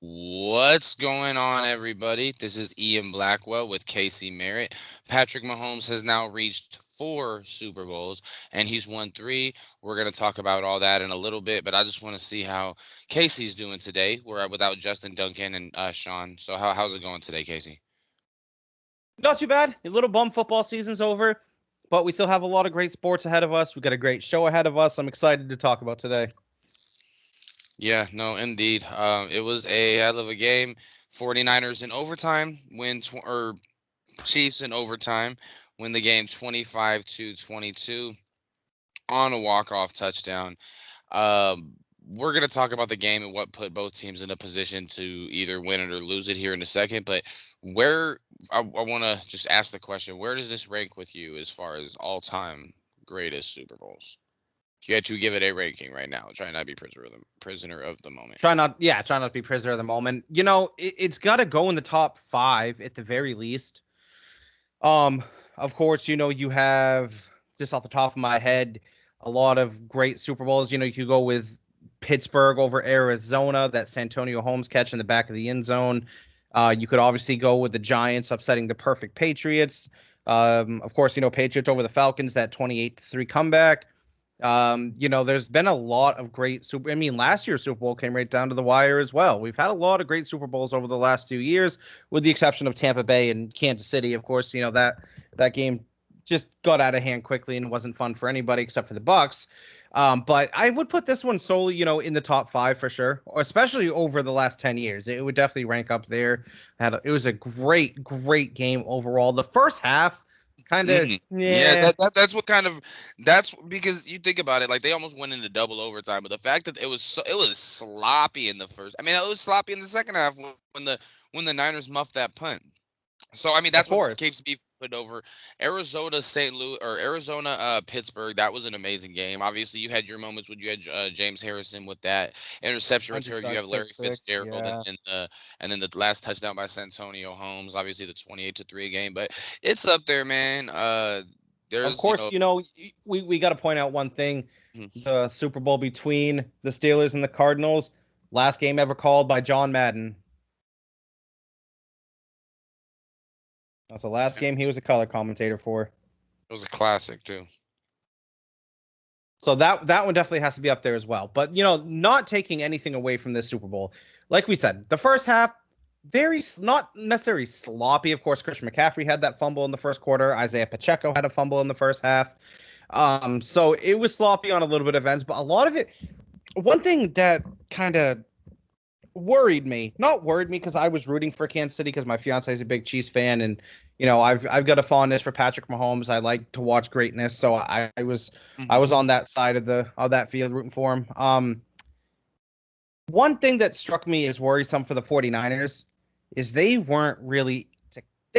What's going on, everybody? This is Ian Blackwell with Casey Merritt. Patrick Mahomes has now reached 4 Super Bowls and he's won 3. We're going to talk about all that in a little bit, but I just want to see how Casey's doing today. We're without Justin Duncan and Sean. So, how's it going today, Casey? Not too bad. A little bum football season's over, but we still have a lot of great sports ahead of us. We got a great show ahead of us. I'm excited to talk about today. Yeah, no, indeed. It was a hell of a game. 49ers in overtime or Chiefs in overtime win the game 25-22 on a walk-off touchdown. We're going to talk about the game and what put both teams in a position to either win it or lose it here in a second. But where I want to just ask the question, where does this rank with you as far as all-time greatest Super Bowls? If you had to give it a ranking right now, try not to be prisoner of the moment. Try not to be prisoner of the moment. It's got to go in the top 5 at the very least. Of course, you have, just off the top of my head, a lot of great Super Bowls. You could go with Pittsburgh over Arizona, that Santonio Holmes catch in the back of the end zone. You could obviously go with the Giants upsetting the perfect Patriots. Of course, Patriots over the Falcons, that 28-3 comeback. There's been a lot of great super. I mean, last year's Super Bowl came right down to the wire as well. We've had a lot of great Super Bowls over the last 2 years, with the exception of Tampa Bay and Kansas City. Of course, that game just got out of hand quickly and wasn't fun for anybody except for the Bucks. But I would put this one solely, in the top 5 for sure, especially over the last 10 years. It would definitely rank up there. It was a great, great game overall. The first half, kind of, Yeah, yeah. that's what kind of that's because you think about it, like they almost went into double overtime, but the fact that it was sloppy in the first. I mean, it was sloppy in the second half when the Niners muffed that punt. So I mean, Of that's what course. keeps me put over Arizona, St. Louis, or Arizona, Pittsburgh. That was an amazing game. Obviously, you had your moments when you had James Harrison with that interception return. You Underdog have Larry pick six. Fitzgerald, Yeah. and then the last touchdown by Santonio Holmes. Obviously, the 28-3 game, but it's up there, man. Of There's course, we got to point out one thing. mhm. The Super Bowl between the Steelers and the Cardinals, last game ever called by John Madden. That's the last game he was a color commentator for. It was a classic too. So that one definitely has to be up there as well. But not taking anything away from this Super Bowl, like we said, the first half very not necessarily sloppy. Of course, Christian McCaffrey had that fumble in the first quarter. Isaiah Pacheco had a fumble in the first half. So it was sloppy on a little bit of ends, but a lot of it. One thing that kind of not worried me because I was rooting for Kansas City because my fiance is a big Chiefs fan, and I've got a fondness for Patrick Mahomes. I like to watch greatness, so I was on that side of that field rooting for him. One thing that struck me as worrisome for the 49ers is they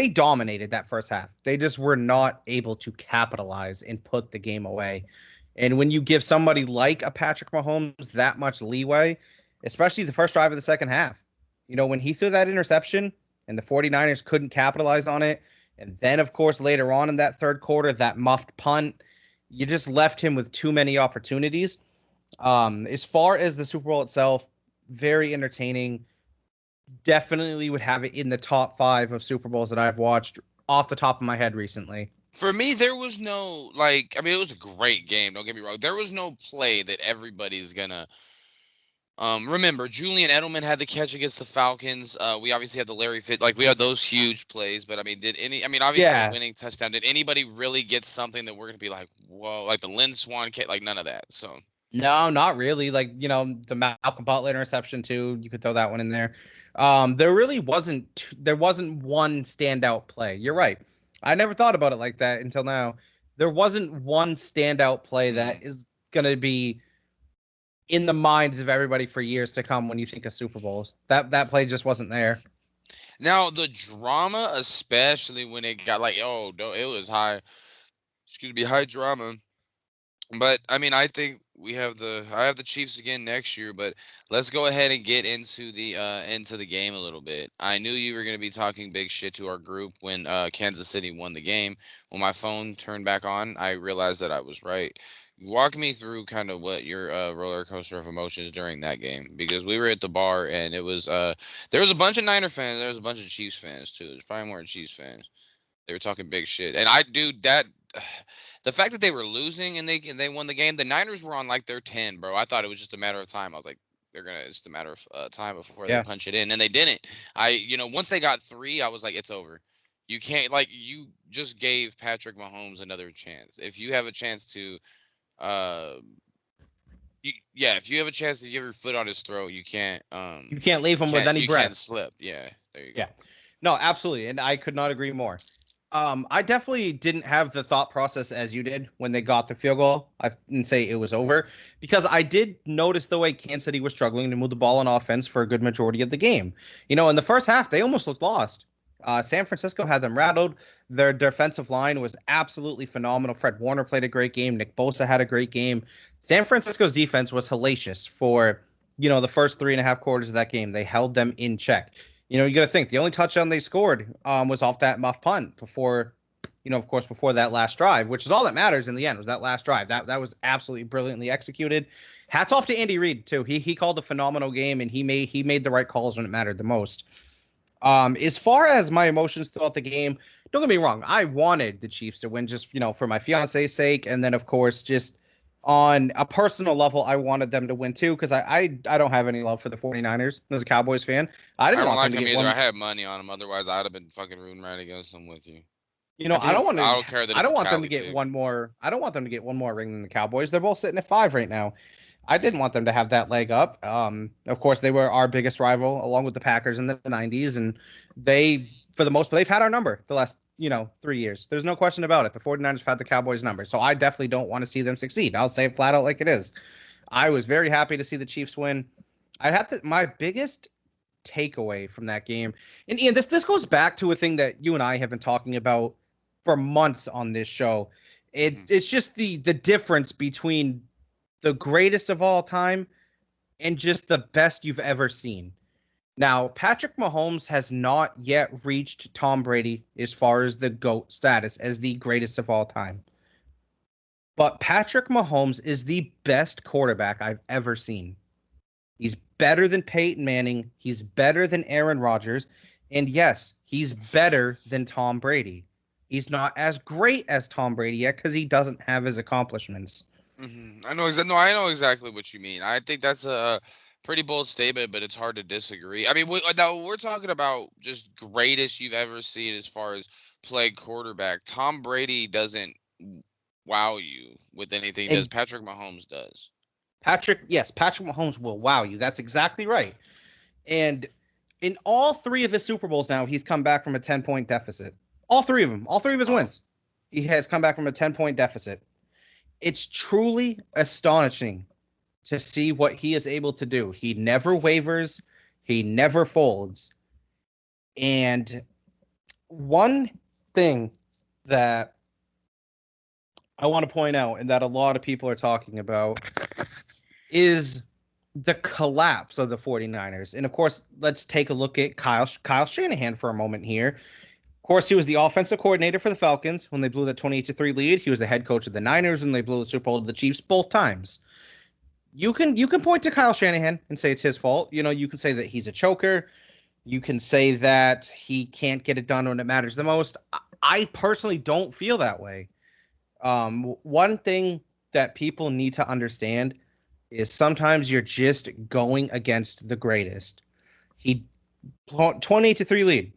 dominated that first half. They just were not able to capitalize and put the game away. And when you give somebody like a Patrick Mahomes that much leeway, especially the first drive of the second half, when he threw that interception and the 49ers couldn't capitalize on it, and then of course later on in that third quarter, that muffed punt, you just left him with too many opportunities. As far as the Super Bowl itself, very entertaining. Definitely would have it in the top 5 of Super Bowls that I've watched off the top of my head recently. For me, there was no like. I mean, it was a great game. Don't get me wrong. There was no play that everybody's gonna. Remember, Julian Edelman had the catch against the Falcons. We obviously had the Larry Fit, like we had those huge plays. But I mean, obviously the Yeah. winning touchdown. Did anybody really get something that we're gonna be like, whoa, like the Lynn Swan catch, like none of that. So No, not really. Like, the Malcolm Butler interception too. You could throw that one in there. There wasn't one standout play. You're right. I never thought about it like that until now. There wasn't one standout play mhm. that is gonna be in the minds of everybody for years to come when you think of Super Bowls. That play just wasn't there. Now the drama, especially when it got like, oh no, it was high. Excuse me, high drama. But I mean, I think I have the Chiefs again next year, but let's go ahead and get into the game a little bit. I knew you were going to be talking big shit to our group when Kansas City won the game. When my phone turned back on, I realized that I was right. Walk me through kind of what your roller coaster of emotions during that game, because we were at the bar and it was there was a bunch of Niner fans, there was a bunch of Chiefs fans too. There's probably more Chiefs fans. They were talking big shit, and I do that. The fact that they were losing and they won the game, the Niners were on like their 10, bro. I thought it was just a matter of time. I was like, they're gonna, it's just a matter of time before they Yeah. punch it in, and they didn't. Once they got three, I was like, it's over. You can't, like, you just gave Patrick Mahomes another chance. If you have a chance to, uh, yeah, if you have a chance to give your foot on his throat, You can't leave him with any you can't breath. slip. Yeah, there you Yeah. go. No, absolutely. And I could not agree more. I definitely didn't have the thought process as you did when they got the field goal. I didn't say it was over because I did notice the way Kansas City was struggling to move the ball on offense for a good majority of the game. In the first half, they almost looked lost. San Francisco had them rattled. Their defensive line was absolutely phenomenal. Fred Warner played a great game. Nick Bosa had a great game. San Francisco's defense was hellacious for, the first 3.5 quarters of that game. They held them in check. You got to think the only touchdown they scored was off that muff punt before, of course, before that last drive, which is all that matters in the end was that last drive. That was absolutely brilliantly executed. Hats off to Andy Reid too. He called a phenomenal game and he made the right calls when it mattered the most. As far as my emotions throughout the game, don't get me wrong. I wanted the Chiefs to win just, for my fiance's sake. And then, of course, just on a personal level, I wanted them to win too because I don't have any love for the 49ers as a Cowboys fan. I I didn't don't want them like to him get either. I one. had money on him. Otherwise, I'd have been fucking rooting right against them with you. I don't want I to. don't care that I it's don't a want them to Cali get team. one more. I don't want them to get one more ring than the Cowboys. They're both sitting at 5 right now. I didn't want them to have that leg up. Of course, they were our biggest rival, along with the Packers in the '90s, and they, for the most part, they've had our number the last 3 years. There's no question about it. The 49ers have had the Cowboys number, so I definitely don't want to see them succeed. I'll say it flat out like it is. I was very happy to see the Chiefs win. I have to. My biggest takeaway from that game, and Ian, this goes back to a thing that you and I have been talking about for months on this show. It's Hmm. it's just the difference between the greatest of all time and just the best you've ever seen. Now, Patrick Mahomes has not yet reached Tom Brady as far as the GOAT status as the greatest of all time. But Patrick Mahomes is the best quarterback I've ever seen. He's better than Peyton Manning. He's better than Aaron Rodgers. And yes, he's better than Tom Brady. He's not as great as Tom Brady yet because he doesn't have his accomplishments. I know exactly. No, I know exactly what you mean. I think that's a pretty bold statement, but it's hard to disagree. I mean, now we're talking about just greatest you've ever seen as far as play quarterback. Tom Brady doesn't wow you with anything he does. And Patrick Mahomes does. Patrick Mahomes will wow you. That's exactly right. And in all 3 of his Super Bowls now, he's come back from a 10-point deficit. All 3 of them, all 3 of his Oh, wins, he has come back from a 10-point deficit. It's truly astonishing to see what he is able to do. He never wavers, he never folds. And one thing that I want to point out and that a lot of people are talking about is the collapse of the 49ers. And of course, let's take a look at Kyle Shanahan for a moment here. Of course, he was the offensive coordinator for the Falcons when they blew that 28-3 lead. He was the head coach of the Niners when they blew the Super Bowl to the Chiefs both times. You can point to Kyle Shanahan and say it's his fault. You can say that he's a choker. You can say that he can't get it done when it matters the most. I personally don't feel that way. One thing that people need to understand is sometimes you're just going against the greatest. He 28-3 lead.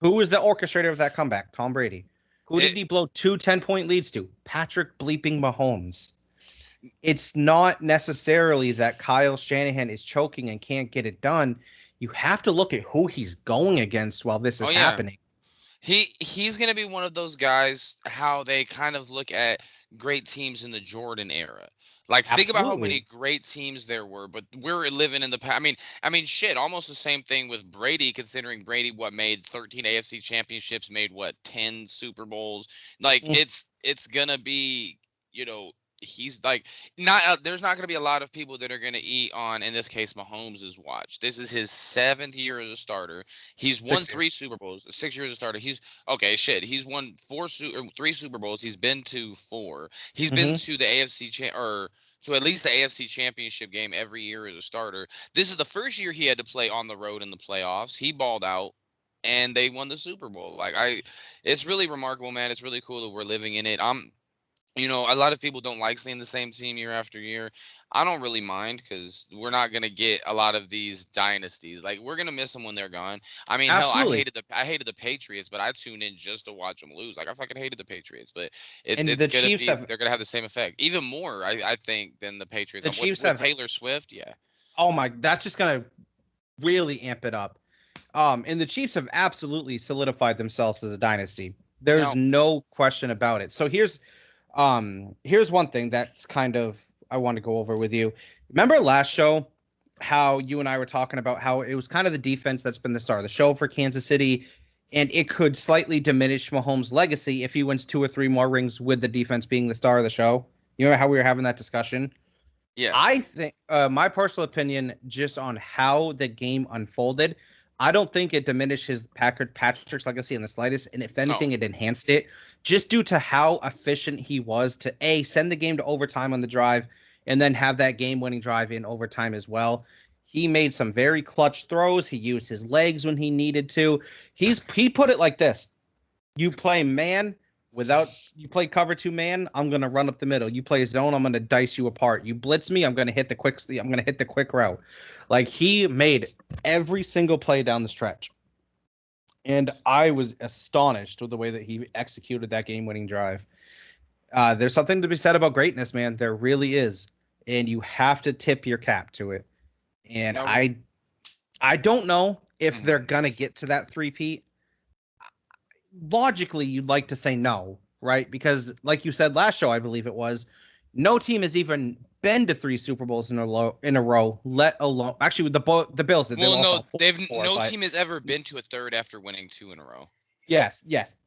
Who was the orchestrator of that comeback? Tom Brady. Who did it, he blow 2 10-point leads to? Patrick bleeping Mahomes. It's not necessarily that Kyle Shanahan is choking and can't get it done. You have to look at who he's going against while this oh is yeah. happening. He's gonna be one of those guys. How they kind of look at great teams in the Jordan era. Like, think about how many Absolutely. great teams there were, but we're living in the past. Shit. Almost the same thing with Brady. Considering Brady, what made 13 AFC championships, made what 10 Super Bowls. Like, Mm. it's gonna be, you know. he's like not there's not going to be a lot of people that are going to eat on, in this case, Mahomes' watch. This is his 7th year as a starter. He's won 3 6 years. Super Bowls, 6 years as a starter. He's okay, shit. He's won 3 Super Bowls. He's been to 4. He's been Mm-hmm. to the or to at least the AFC Championship game every year as a starter. This is the first year he had to play on the road in the playoffs. He balled out and they won the Super Bowl. It's really remarkable, man. It's really cool that we're living in it. A lot of people don't like seeing the same team year after year. I don't really mind because we're not gonna get a lot of these dynasties. Like, we're gonna miss them when they're gone. I mean, hell, Absolutely. I hated the Patriots, but I tuned in just to watch them lose. Like, I fucking hated the Patriots, but And it's gonna be they're gonna have the same effect, even more, I think, than the Patriots. the With Chiefs with have Taylor Swift, yeah. oh my, that's just gonna really amp it up. And the Chiefs have absolutely solidified themselves as a dynasty. There's Now, no question about it. So here's one thing that's kind of I want to go over with you. Remember last show how you and I were talking about how it was kind of the defense that's been the star of the show for Kansas City, and it could slightly diminish Mahomes' legacy if he wins 2 or 3 more rings with the defense being the star of the show. You know how we were having that discussion? yeah, I think my personal opinion, just on how the game unfolded, I don't think it diminished his Patrick's legacy in the slightest, and if no, anything, it enhanced it, just due to how efficient he was to send the game to overtime on the drive, and then have that game-winning drive in overtime as well. He made some very clutch throws. He used his legs when he needed to. He put it like this: you play man without you play cover 2 man, I'm gonna run up the middle. You play zone, I'm gonna dice you apart. You blitz me, I'm gonna hit the quick route. Like, he made every single play down the stretch. And I was astonished with the way that he executed that game-winning drive. There's something to be said about greatness, man. There really is, and you have to tip your cap to it. And no. I don't know if Mhm. they're gonna get to that three-peat. Logically, you'd like to say no, right? Because, like you said last show, I believe it was, no team has even been to 3 Super Bowls in a row. Let alone, actually, the Bills did. They Well, lost no, all four they've before, no but team has ever been to a third after winning 2 in a row. yes,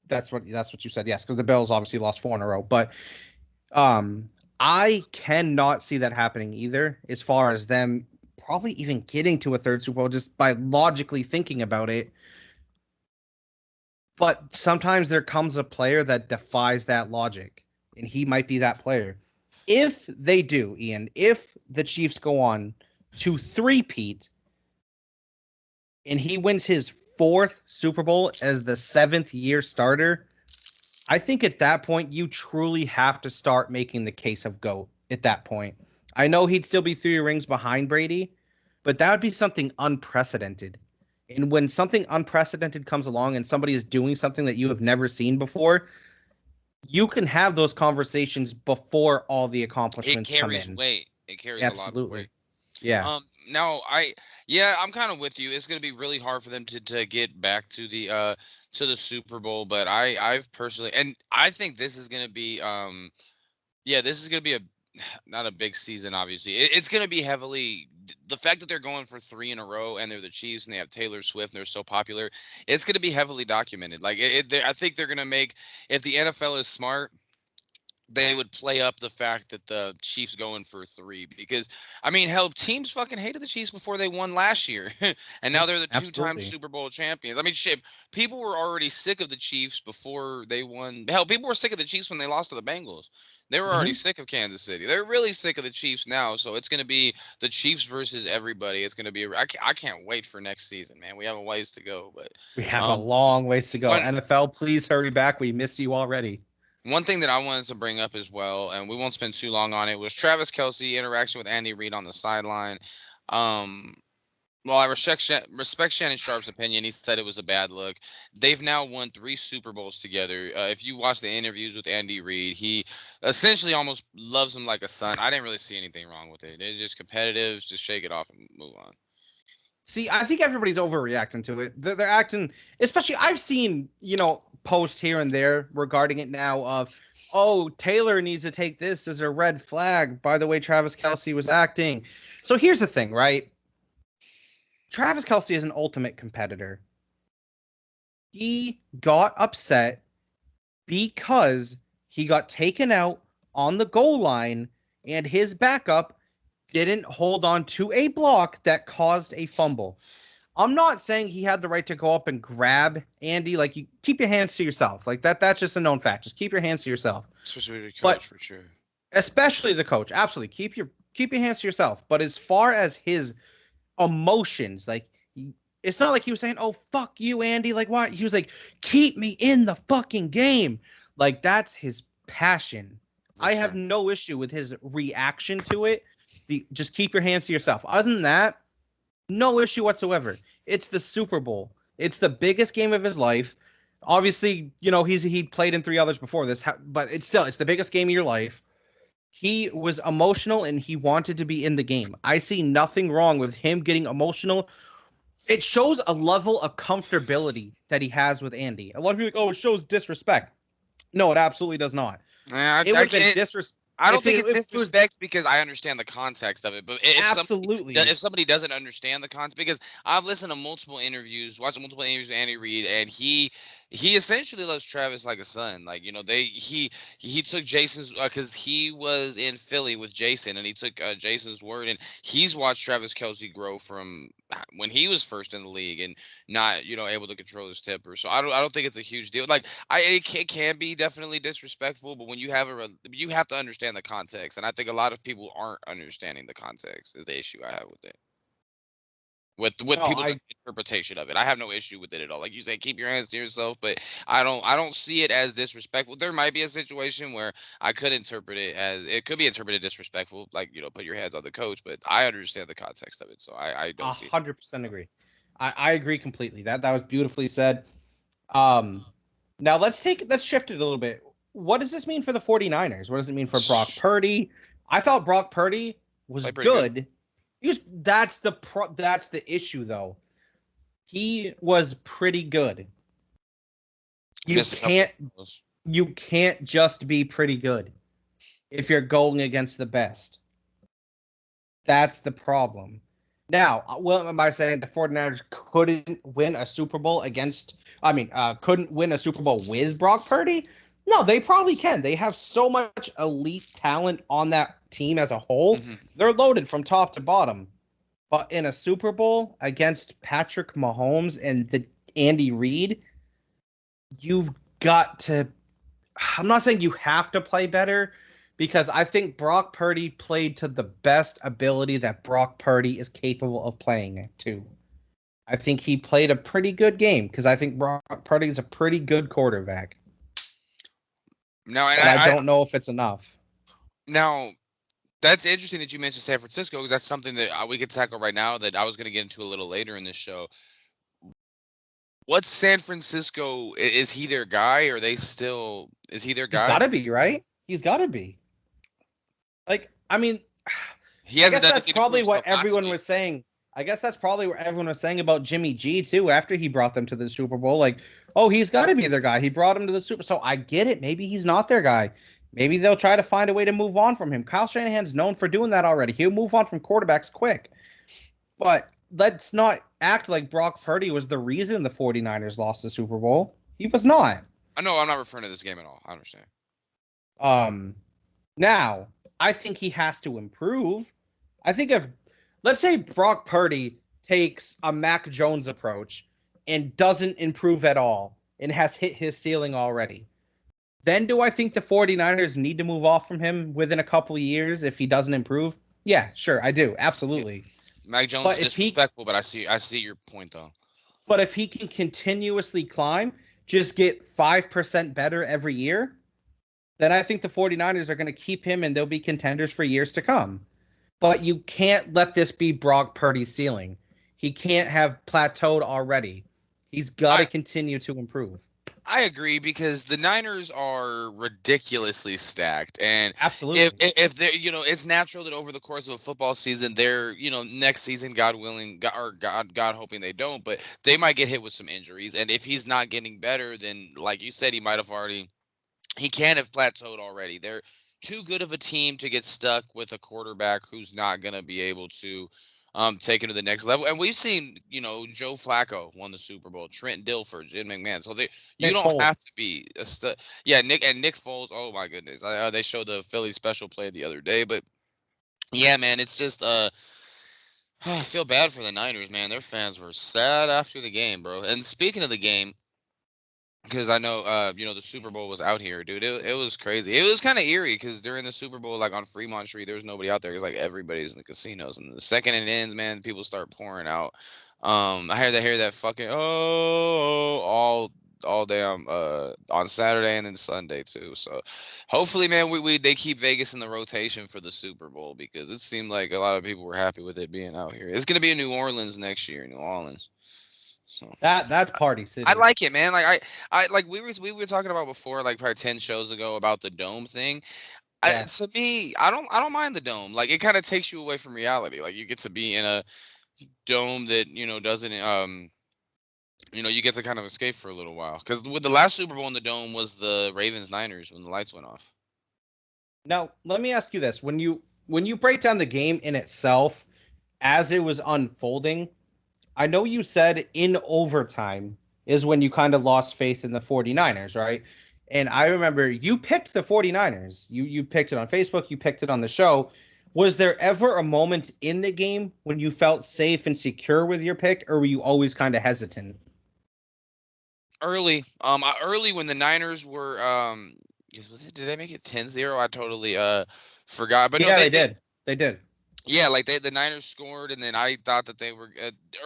that's what you said. Yes, because the Bills obviously lost 4 in a row, but um, I cannot see that happening either. As far as them probably even getting to a third Super Bowl, just by logically thinking about it. But sometimes there comes a player that defies that logic, and he might be that player. If they do, Ian, if the Chiefs go on to three-peat and he wins his 4th Super Bowl as the 7th-year starter, I think at that point you truly have to start making the case of GOAT at that point. I know he'd still be 3 rings behind Brady, but that would be something unprecedented. And when something unprecedented comes along and somebody is doing something that you have never seen before, you can have those conversations before all the It accomplishments come carries in. weight. It carries a lot of weight. Absolutely. Yeah. Now yeah, I'm kind of with you. It's going to be really hard for them to get back to the Super Bowl, but I've personally, and I think this is going to be yeah, this is going to be a not a big season, obviously. It's going to be heavily the fact that they're going for 3 in a row and they're the Chiefs and they have Taylor Swift and they're so popular. It's going to be heavily documented. I think they're going to make, if the NFL is smart, they would play up the fact that the Chiefs going for 3, because I mean, hell, teams fucking hated the Chiefs before they won last year, and now they're the 2-time Absolutely. Super Bowl champions. I mean, shit, people were already sick of the Chiefs before they won. Hell, people were sick of the Chiefs when they lost to the Bengals. They were already Hmm. sick of Kansas City. They're really sick of the Chiefs now, so it's going to be the Chiefs versus everybody. It's going to be. I can't wait for next season, man. We have a ways to go, but We have a um, long ways to go. one NFL, please hurry back. We miss you already. One thing that I wanted to bring up as well, and we won't spend too long on it, was Travis Kelsey interaction with Andy Reid on the sideline. Um, while I respect Shannon Sharp's opinion, he said it was a bad look. They've now won 3 Super Bowls together. If you watch the interviews with Andy Reid, he essentially almost loves him like a son. I didn't really see anything wrong with it. It's just competitive. Just shake it off and move on. See, I think everybody's overreacting to it. They're acting, especially I've seen, posts here and there regarding it now of, oh, Taylor needs to take this as a red flag by the way Travis Kelsey was acting. So here's the thing, right? Travis Kelsey is an ultimate competitor. He got upset because he got taken out on the goal line and his backup didn't hold on to a block that caused a fumble. I'm not saying he had the right to go up and grab Andy. Like, you keep your hands to yourself. Like, that's just a known fact. Just keep your hands to yourself. Especially with the But coach, for sure. especially the coach, absolutely keep your hands to yourself. But as far as his emotions, like, it's not like he was saying, "Oh, fuck you, Andy." Like, why? He was like, "Keep me in the fucking game." Like, that's his passion. For I have sure. no issue with his reaction to it. Just keep your hands to yourself. Other than that, no issue whatsoever. It's the Super Bowl. It's the biggest game of his life. Obviously, he played in three others before this, but it's the biggest game of your life. He was emotional and he wanted to be in the game. I see nothing wrong with him getting emotional. It shows a level of comfortability that he has with Andy. A lot of people are like, oh, it shows disrespect. No, it absolutely does not. It I would have been can't. disrespect I don't think it's if it was disrespect because I understand the context of it. But absolutely. if somebody doesn't understand the context, because I've listened to multiple interviews, watched multiple interviews with Andy Reid, and he essentially loves Travis like a son. Like, he took Jason's, because he was in Philly with Jason, and he took Jason's word, and he's watched Travis Kelsey grow from when he was first in the league and not able to control his temper. So I don't think it's a huge deal. Like, it can be definitely disrespectful, but when you have you have to understand the context, and I think a lot of people aren't understanding the context is the issue I have with it. With No, people's I interpretation of it, I have no issue with it at all. Like you say, keep your hands to yourself, but I don't see it as disrespectful. There might be a situation where I could interpret it as it could be interpreted disrespectful, like put your hands on the coach. But I understand the context of it, so I don't see it. 100% agree. I agree completely. That was beautifully said. Um, Now let's shift it a little bit. What does this mean for the 49ers? What does it mean for Brock Purdy? I thought Brock Purdy was Play pretty good. good. That's the issue though. He was pretty good. You Missed a couple of can't throws. you can't just be pretty good if you're going against the best. That's the problem. Now, what am I saying? The 49ers couldn't win a Super Bowl couldn't win a Super Bowl with Brock Purdy? No, they probably can. They have so much elite talent on that team as a whole. Hmm. They're loaded from top to bottom. But in a Super Bowl against Patrick Mahomes and the Andy Reid, you've got to I'm not saying you have to play better because I think Brock Purdy played to the best ability that Brock Purdy is capable of playing to. I think he played a pretty good game because I think Brock Purdy is a pretty good quarterback, No, and but I don't know if it's enough. now that's interesting that you mentioned San Francisco, because that's something that we could tackle right now that I was going to get into a little later in this show. What's San Francisco? Is he their guy? Or are they still? Is he their He's guy? got to be, right? He's got to be. Like, I mean, He I hasn't guess done that's anything to prove probably what himself not to everyone be. was saying. I guess that's probably what everyone was saying about Jimmy G too after he brought them to the Super Bowl. Like, oh, he's got to be their guy. He brought him to the Super. So I get it. Maybe he's not their guy. Maybe they'll try to find a way to move on from him. Kyle Shanahan's known for doing that already. He'll move on from quarterbacks quick. But let's not act like Brock Purdy was the reason the 49ers lost the Super Bowl. He was not. I know I'm not referring to this game at all. I understand. Um, Now, I think he has to improve. I think if, let's say, Brock Purdy takes a Mac Jones approach and doesn't improve at all and has hit his ceiling already, then do I think the 49ers need to move off from him within a couple of years if he doesn't improve? Yeah, sure, I do. Yeah, Absolutely. Mac Jones But is if he disrespectful, but I see your point though. but if he can continuously climb, just get 5% better every year, then I think the 49ers are going to keep him and they'll be contenders for years to come. But you can't let this be Brock Purdy's ceiling. He can't have plateaued already. He's got to I continue to improve. I agree, because the Niners are ridiculously stacked, and Absolutely. if they're it's natural that over the course of a football season, they're next season, God willing, God hoping they don't, but they might get hit with some injuries, and if he's not getting better, then like you said, he can have plateaued already. They're too good of a team to get stuck with a quarterback who's not going to be able to taken to the next level. And we've seen, Joe Flacco won the Super Bowl, Trent Dilfer, Jim McMahon. So you Nick don't Foles. have to be a stud. Yeah, Nick Foles. Oh my goodness, they showed the Philly special play the other day, but yeah, man, it's just I feel bad for the Niners, man. Their fans were sad after the game, bro. And speaking of the game, because I know, the Super Bowl was out here, dude. It was crazy. It was kind of eerie because during the Super Bowl, like on Fremont Street, there was nobody out there. It's like everybody's in the casinos, and the second it ends, man, people start pouring out. I hear that fucking all damn on Saturday and then Sunday too. So hopefully, man, we they keep Vegas in the rotation for the Super Bowl because it seemed like a lot of people were happy with it being out here. It's gonna be in New Orleans next year, New Orleans. So. That's Party I City. like it, man. Like I like we were talking about before, like probably 10 shows ago about the dome thing. Yeah. To me, I don't mind the dome. Like it kind of takes you away from reality. Like you get to be in a dome that doesn't you get to kind of escape for a little while. Because with the last Super Bowl in the dome was the Ravens Niners when the lights went off. Now, let me ask you this: when you break down the game in itself as it was unfolding, I know you said in overtime is when you kind of lost faith in the 49ers, right? And I remember you picked the 49ers. You picked it on Facebook, you picked it on the show. Was there ever a moment in the game when you felt safe and secure with your pick, or were you always kind of hesitant? Early when the Niners were was it, did they make it 10-0? I totally forgot. But no, Yeah, they they did. did. They did. Yeah, like the Niners scored, and then I thought that they were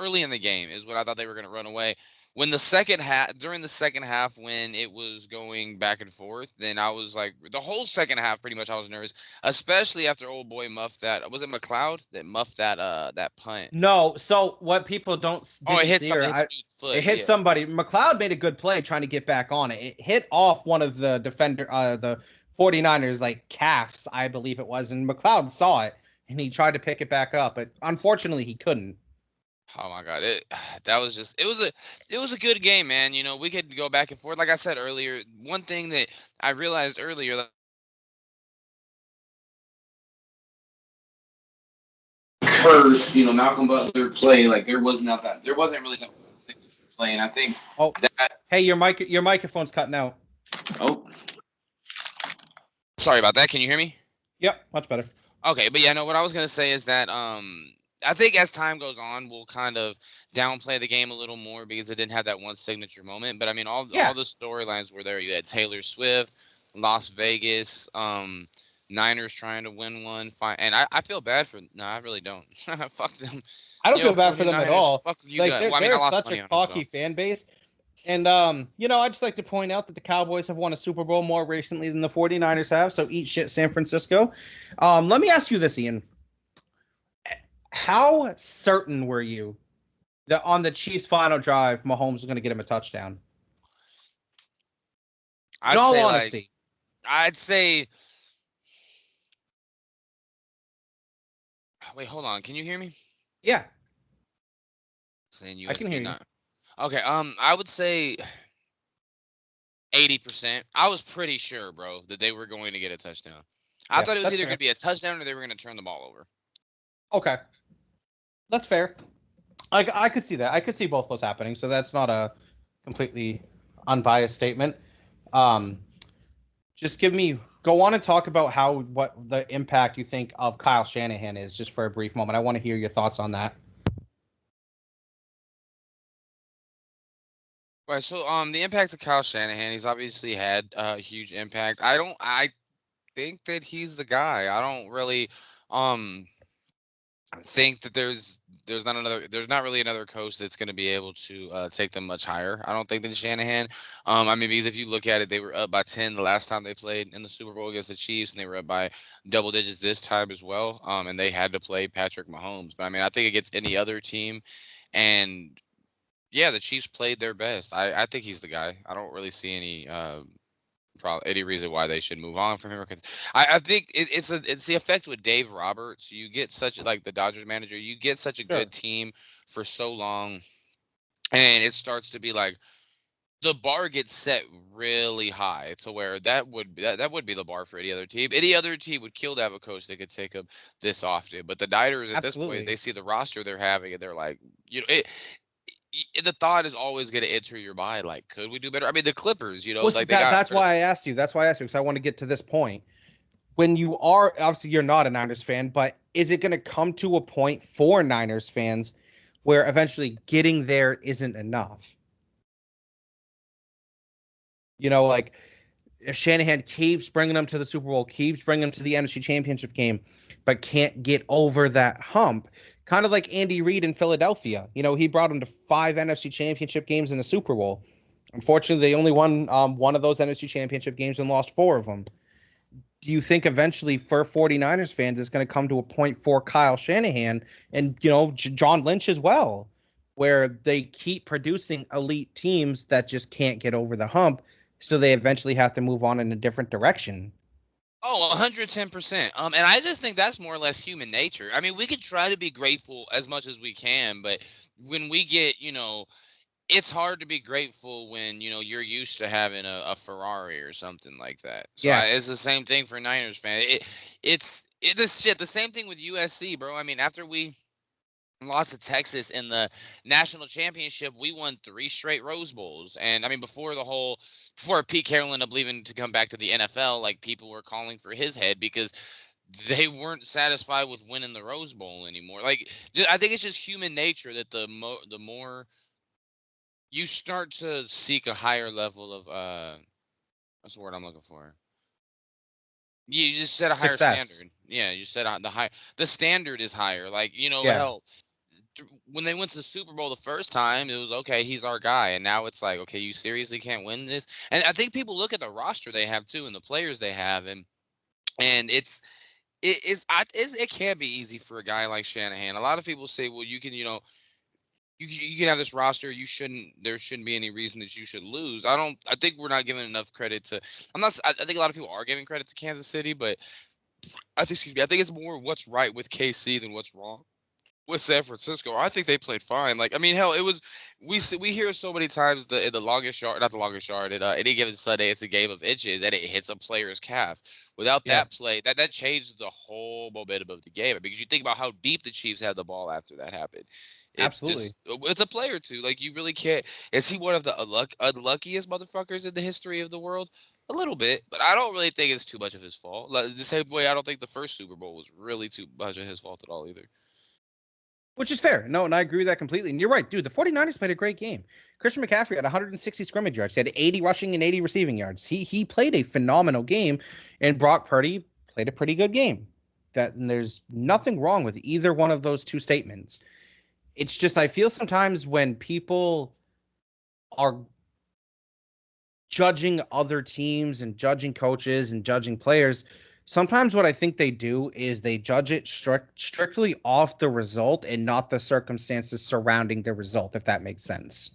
early in the game is when I thought they were going to run away. When the second half, during the second half, when it was going back and forth, then I was like, the whole second half, pretty much, I was nervous, especially after old boy muffed that. Was it McLeod that muffed that punt? No, so what people don't Oh, it didn't hit see, or somebody, hit the dude's it foot. hit Yeah. somebody. McLeod made a good play trying to get back on it. It hit off one of the the 49ers like calves, I believe it was, and McLeod saw it and he tried to pick it back up, but unfortunately he couldn't. Oh my God, that was just it was a good game, man. We could go back and forth. Like I said earlier, one thing that I realized earlier, like, first, Malcolm Butler play, like there wasn't really that signature play, and I think Oh, that. hey, your microphone's cutting out. Oh, sorry about that. Can you hear me? Yep, much better. Okay, but yeah, no. What I was gonna say is that I think as time goes on, we'll kind of downplay the game a little more because it didn't have that one signature moment. But I mean, all Yeah. the storylines were there. You had Taylor Swift, Las Vegas, Niners trying to win one. Fine, and I feel bad for. No, I really don't. Fuck them. I don't feel bad for them at 49ers. all. Fuck you Like guys. they're Well, I mean, I they're lost such a money on them, so. cocky fan base. And I just like to point out that the Cowboys have won a Super Bowl more recently than the 49ers have, so eat shit San Francisco. Let me ask you this, Ian. How certain were you that on the Chiefs' final drive, Mahomes was going to get him a touchdown? In I'd all say like honesty. I'd say. Wait, hold on. Can you hear me? Yeah, Saying I can hear USB you. not. Okay. I would say 80%. I was pretty sure, bro, that they were going to get a touchdown. I Yeah, thought it was that's either going fair. to be a touchdown or they were going to turn the ball over. Okay, that's fair. I could see that. I could see both those happening, so that's not a completely unbiased statement. Um, just go on and talk about what the impact you think of Kyle Shanahan is, just for a brief moment. I want to hear your thoughts on that. Right. So, the impact of Kyle Shanahan, he's obviously had a huge impact. I think that he's the guy. I don't really, um, think that there's not really another coach that's going to be able to take them much higher. I don't think than Shanahan. I mean, because if you look at it, they were up by 10 the last time they played in the Super Bowl against the Chiefs, and they were up by double digits this time as well. And they had to play Patrick Mahomes. But I mean, I think against any other team, and yeah, the Chiefs played their best. I think he's the guy. I don't really see any reason why they should move on from him. Because I think it's the effect with Dave Roberts. You get such like the Dodgers manager. You get such a Sure. good team for so long, and it starts to be like the bar gets set really high to where that would be the bar for any other team. Any other team would kill to have a coach that could take them this often. But the Niners at this point, they Absolutely. see the roster they're having, and they're like, the thought is always going to enter your mind, like, could we do better? I mean, the Clippers, Well, see, like they got that's rid of. why I asked you. That's why I asked you because I want to get to this point. When you are obviously you're not a Niners fan, but is it going to come to a point for Niners fans where eventually getting there isn't enough? Like if Shanahan keeps bringing them to the Super Bowl, keeps bringing them to the NFC Championship game, but can't get over that hump. Kind of like Andy Reid in Philadelphia. He brought them to 5 NFC Championship games in the Super Bowl. Unfortunately, they only won one of those NFC Championship games and lost 4 of them. Do you think eventually for 49ers fans it's going to come to a point for Kyle Shanahan and John Lynch as well, where they keep producing elite teams that just can't get over the hump, so they eventually have to move on in a different direction? Oh, 110%. And I just think that's more or less human nature. I mean, we could try to be grateful as much as we can, but when we get, it's hard to be grateful when you're used to having a Ferrari or something like that. So Yeah, it's the same thing for Niners fan. It's this shit. The same thing with USC, bro. I mean, after we lost to Texas in the national championship, we won 3 straight Rose Bowls. And I mean, before Pete Carroll ended up leaving to come back to the NFL, like people were calling for his head because they weren't satisfied with winning the Rose Bowl anymore. Like, I think it's just human nature that the more you start to seek a higher level of what's the word I'm looking for? You just set a higher success. standard. Yeah, you set the standard is higher. Like, Yeah, hell, when they went to the Super Bowl the first time, it was okay, he's our guy, and now it's like, okay, you seriously can't win this. And I think people look at the roster they have too, and the players they have, and it can be easy for a guy like Shanahan. A lot of people say, well, you can have this roster. There shouldn't be any reason that you should lose. I think we're not giving enough credit to. I think a lot of people are giving credit to Kansas City, but excuse me. I think it's more what's right with KC than what's wrong with San Francisco. I think they played fine. Like, I mean, hell, it was we hear so many times the longest yard, not the longest yard. At any given Sunday, it's a game of inches, and it hits a player's calf. Without yeah, that play, that changed the whole momentum of the game because you think about how deep the Chiefs had the ball after that happened. absolutely. It's a player too. Like, you really can't. Is he one of the unluckiest motherfuckers in the history of the world? A little bit, but I don't really think it's too much of his fault. Like, the same way I don't think the first Super Bowl was really too much of his fault at all either. Which is fair. No, and I agree with that completely. And you're right, dude. The 49ers played a great game. Christian McCaffrey had 160 scrimmage yards. He had 80 rushing and 80 receiving yards. He played a phenomenal game, and Brock Purdy played a pretty good game. And there's nothing wrong with either one of those two statements. It's just I feel sometimes when people are judging other teams and judging coaches and judging players, sometimes what I think they do is they judge it strictly off the result and not the circumstances surrounding the result, if that makes sense.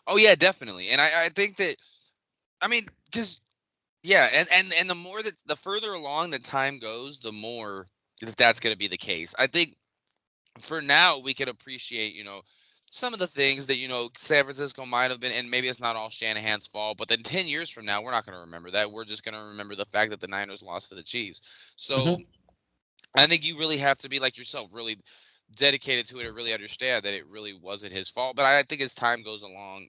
Oh yeah, definitely. And I think that, I mean, because yeah, and the further along the time goes, the more that's going to be the case. I think for now we can appreciate, some of the things that San Francisco might have been, and maybe it's not all Shanahan's fault, but then 10 years from now we're not going to remember that. We're just going to remember the fact that the Niners lost to the Chiefs. So Mm-hmm. I think you really have to be like yourself, really dedicated to it and really understand that it really wasn't his fault. But I think as time goes along,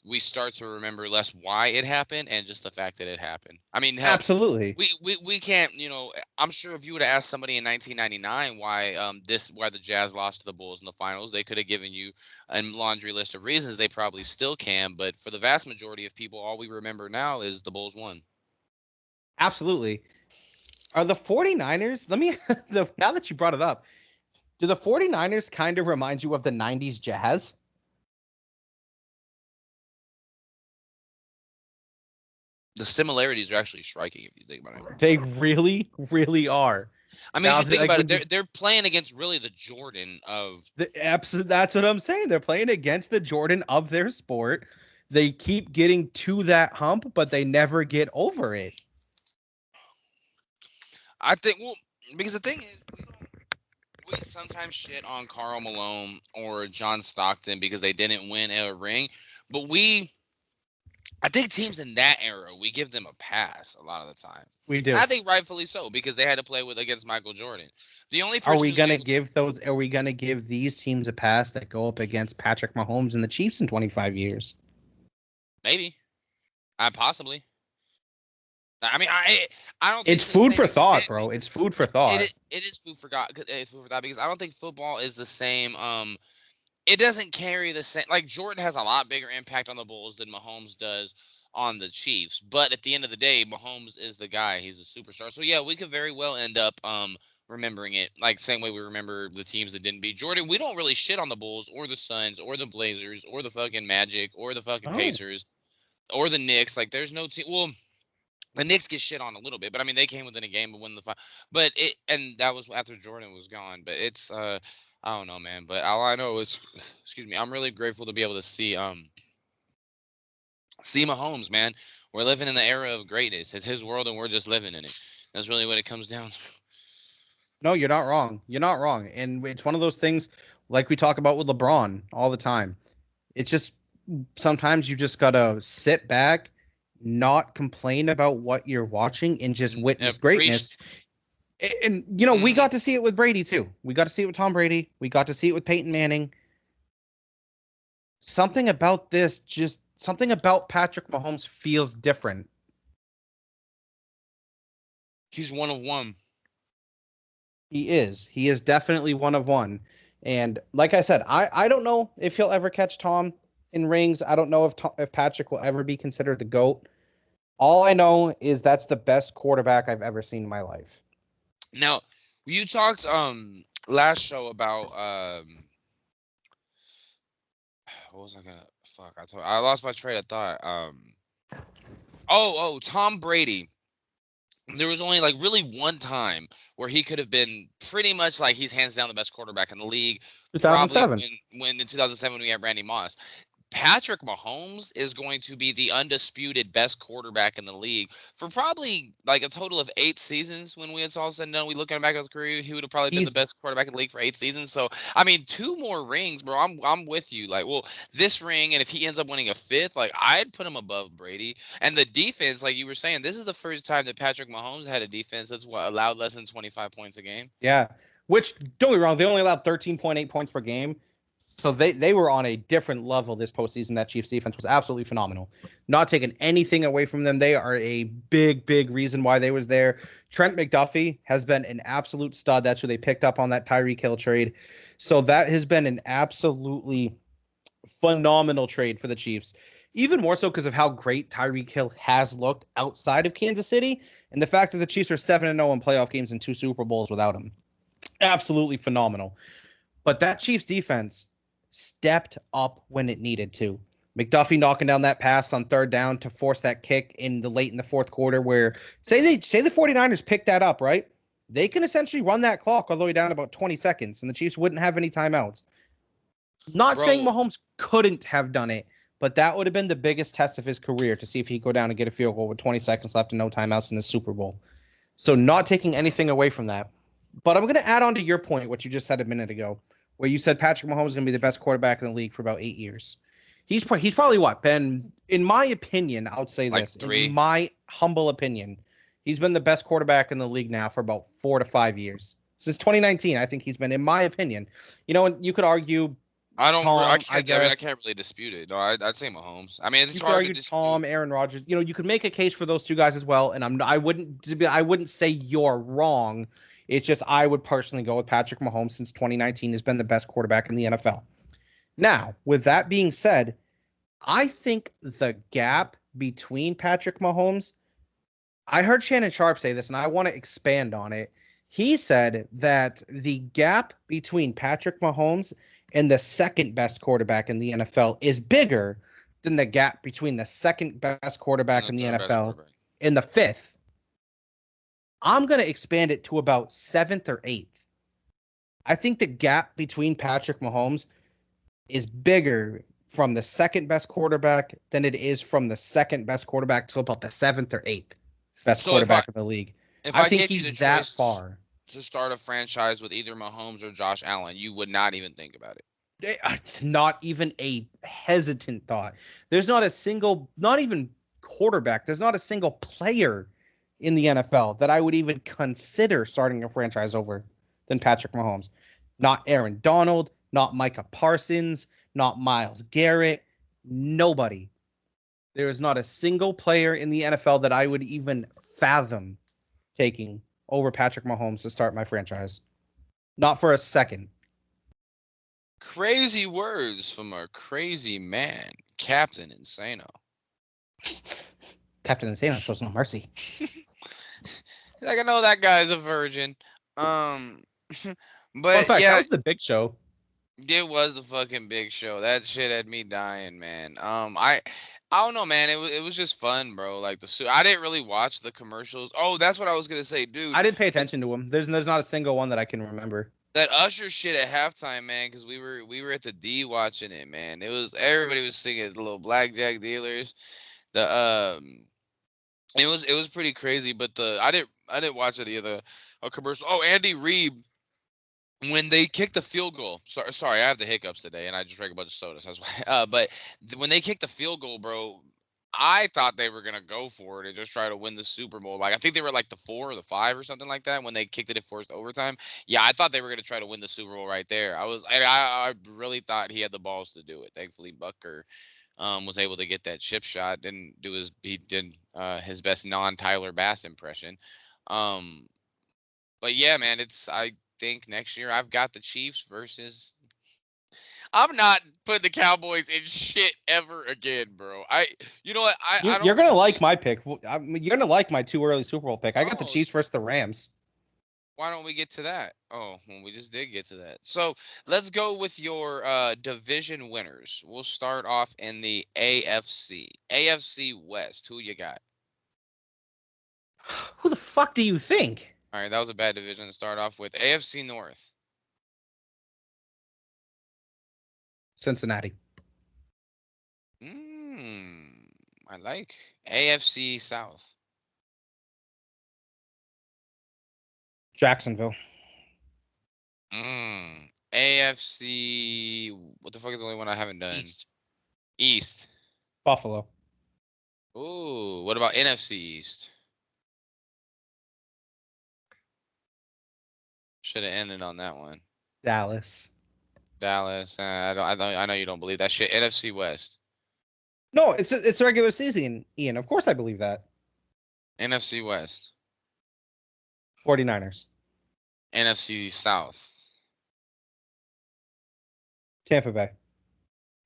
we start to remember less why it happened and just the fact that it happened. I mean, hell, Absolutely. we can't, I'm sure if you would have asked somebody in 1999 why the Jazz lost to the Bulls in the finals, they could have given you a laundry list of reasons. They probably still can, but for the vast majority of people, all we remember now is the Bulls won. Absolutely. Are the 49ers, now that you brought it up, do the 49ers kind of remind you of the 90s Jazz? The similarities are actually striking if you think about it. They really, really are. I mean, if Now, you think like about it, when you they're playing against really the Jordan of. that's what I'm saying. They're playing against the Jordan of their sport. They keep getting to that hump, but they never get over it. I think, well, because the thing is, we sometimes shit on Karl Malone or John Stockton because they didn't win a ring, but I think teams in that era, we give them a pass a lot of the time. We And do. I think rightfully so because they had to play with against Michael Jordan. The only Are person we who's gonna able to give those? Are we gonna give these teams a pass that go up against Patrick Mahomes and the Chiefs in 25 years? maybe I possibly. I mean, I don't think It's to the food same for extent. thought, bro. It's food for It thought. it is food for God. It's food for thought because I don't think football is the same. It doesn't carry the same. Like Jordan has a lot bigger impact on the Bulls than Mahomes does on the Chiefs. But at the end of the day, Mahomes is the guy. He's a superstar. So yeah, we could very well end up remembering it like same way we remember the teams that didn't beat Jordan. We don't really shit on the Bulls or the Suns or the Blazers or the fucking Magic or the fucking Oh, Pacers or the Knicks. Like there's no team. Well, the Knicks get shit on a little bit, but I mean they came within a game of winning the final. But it and that was after Jordan was gone. But it's I don't know, man. But all I know is, excuse me, I'm really grateful to be able to see Mahomes, man. We're living in the era of greatness. It's his world, and we're just living in it. That's really what it comes down to. no, you're not wrong. You're not wrong. And it's one of those things like we talk about with LeBron all the time. It's just sometimes you just gotta sit back, not complain about what you're watching, and just witness greatness. Preach. And you know, we Hmm. got to see it with Brady too. We got to see it with Tom Brady. We got to see it with Peyton Manning. Something about Patrick Mahomes feels different. He's one of one. He is. He is definitely one of one. And like I said, I don't know if he'll ever catch Tom in rings. I don't know if Patrick will ever be considered the GOAT. All I know is that's the best quarterback I've ever seen in my life. Now, you talked last show about what was I gonna fuck? I lost my train of thought. Tom Brady. There was only like really one time where he could have been pretty much like he's hands down the best quarterback in the league. Probably 2007. when in 2007 we had Randy Moss. Patrick Mahomes is going to be the undisputed best quarterback in the league for probably like a total of 8 seasons. When it's all said and done, we looking back at his career, he would have probably been the He's best quarterback in the league for 8 seasons. So I mean, 2 more rings, bro. I'm with you. Like, well, this ring, and if he ends up winning a fifth, like I'd put him above Brady. And the defense, like you were saying, this is the first time that Patrick Mahomes had a defense that's what allowed less than 25 points a game. Yeah. Which don't get me wrong, they only allowed 13.8 points per game. So they were on a different level this postseason. That Chiefs defense was absolutely phenomenal. Not taking anything away from them. They are a big reason why they was there. Trent McDuffie has been an absolute stud. That's who they picked up on that Tyreek Hill trade. So that has been an absolutely phenomenal trade for the Chiefs. Even more so because of how great Tyreek Hill has looked outside of Kansas City and the fact that the Chiefs are 7-0 in playoff games and 2 Super Bowls without him. Absolutely phenomenal. But that Chiefs defense stepped up when it needed to. McDuffie knocking down that pass on third down to force that kick in the fourth quarter where say the 49ers picked that up, right? They can essentially run that clock all the way down about 20 seconds and the Chiefs wouldn't have any timeouts. Not saying Bro, Mahomes couldn't have done it, but that would have been the biggest test of his career to see if he'd go down and get a field goal with 20 seconds left and no timeouts in the Super Bowl. So not taking anything away from that. But I'm going to add on to your point, what you just said a minute ago, where you said Patrick Mahomes is going to be the best quarterback in the league for about 8 years. He's probably what, been, in my opinion, I would say like this, in 3. my humble opinion, he's been the best quarterback in the league now for about 4 to 5 years. Since 2019, I think he's been, in my opinion. You know, and you could argue I Tom, I can't. I mean, I guess. can't really dispute it. No, I'd say Mahomes. I mean, You it's could hard to argue dispute. Tom, Aaron Rodgers. You know, you could make a case for those two guys as well. And I wouldn't say you're wrong. It's just I would personally go with Patrick Mahomes since 2019 has been the best quarterback in the NFL. Now, with that being said, I think the gap between Patrick Mahomes, I heard Shannon Sharp say this, and I want to expand on it. He said that the gap between Patrick Mahomes and the second best quarterback in the NFL is bigger than the gap between the second best And quarterback the in the third best NFL quarterback. and the fifth. I'm going to expand it to about seventh or eighth. I think the gap between Patrick Mahomes is bigger from the second best quarterback than it is from the second best quarterback to about the seventh or eighth best So if I quarterback in the league. if I I think gave you the he's that choice, far. to start a franchise with either Mahomes or Josh Allen, you would not even think about it. It's not even a hesitant thought. There's not a single, not even quarterback. There's not a single player in the NFL that I would even consider starting a franchise over than Patrick Mahomes. Not Aaron Donald, not Micah Parsons, not Myles Garrett. Nobody. There is not a single player in the NFL that I would even fathom taking over Patrick Mahomes to start my franchise. Not for a second. Crazy words from our crazy man, Captain Insano. Captain Insano shows no mercy. Like I know that guy's a virgin. Um, Fun but fact, that yeah, was the big show. it was the fucking big show. That shit had me dying, man. I don't know, man. It was just fun, bro. Like I didn't really watch the commercials. Oh, that's what I was gonna say, dude. I didn't pay attention to him. There's not a single one that I can remember. That Usher shit at halftime, man, because we were at the D watching it, man. It was everybody was singing the little blackjack dealers. The it was pretty crazy, but I didn't watch any of the commercial. Oh, Andy Reid when they kicked the field goal. Sorry, I have the hiccups today, and I just drank a bunch of sodas. That's why. But when they kicked the field goal, bro, I thought they were gonna go for it and just try to win the Super Bowl. Like I think they were like the 4 or the 5 or something like that when they kicked it in forced overtime. Yeah, I thought they were gonna try to win the Super Bowl right there. I really thought he had the balls to do it. Thankfully, Bucker was able to get that chip shot. He did his best non Tyler Bass impression. Um, but yeah, man, I think next year I've got the Chiefs versus. I'm not putting the Cowboys in shit ever again, bro. You know what? I You're don't gonna like really. my pick. You're gonna like my too early Super Bowl pick. I got the Oh, Chiefs versus the Rams. why don't we get to that? Oh, well, we just did get to that. So let's go with your division winners. We'll start off in the AFC. AFC West. Who you got? Who the fuck do you think? All right, that was a bad division to start off with. AFC North. Cincinnati. Mm, I like AFC South. Jacksonville. AFC. What the fuck is the only one I haven't done? East. East. Buffalo. Ooh, what about NFC East? Should have ended on that one. Dallas. Dallas. I know you don't believe that shit. NFC West. No, it's a regular season, Ian. Of course I believe that. NFC West. 49ers. NFC South. Tampa Bay.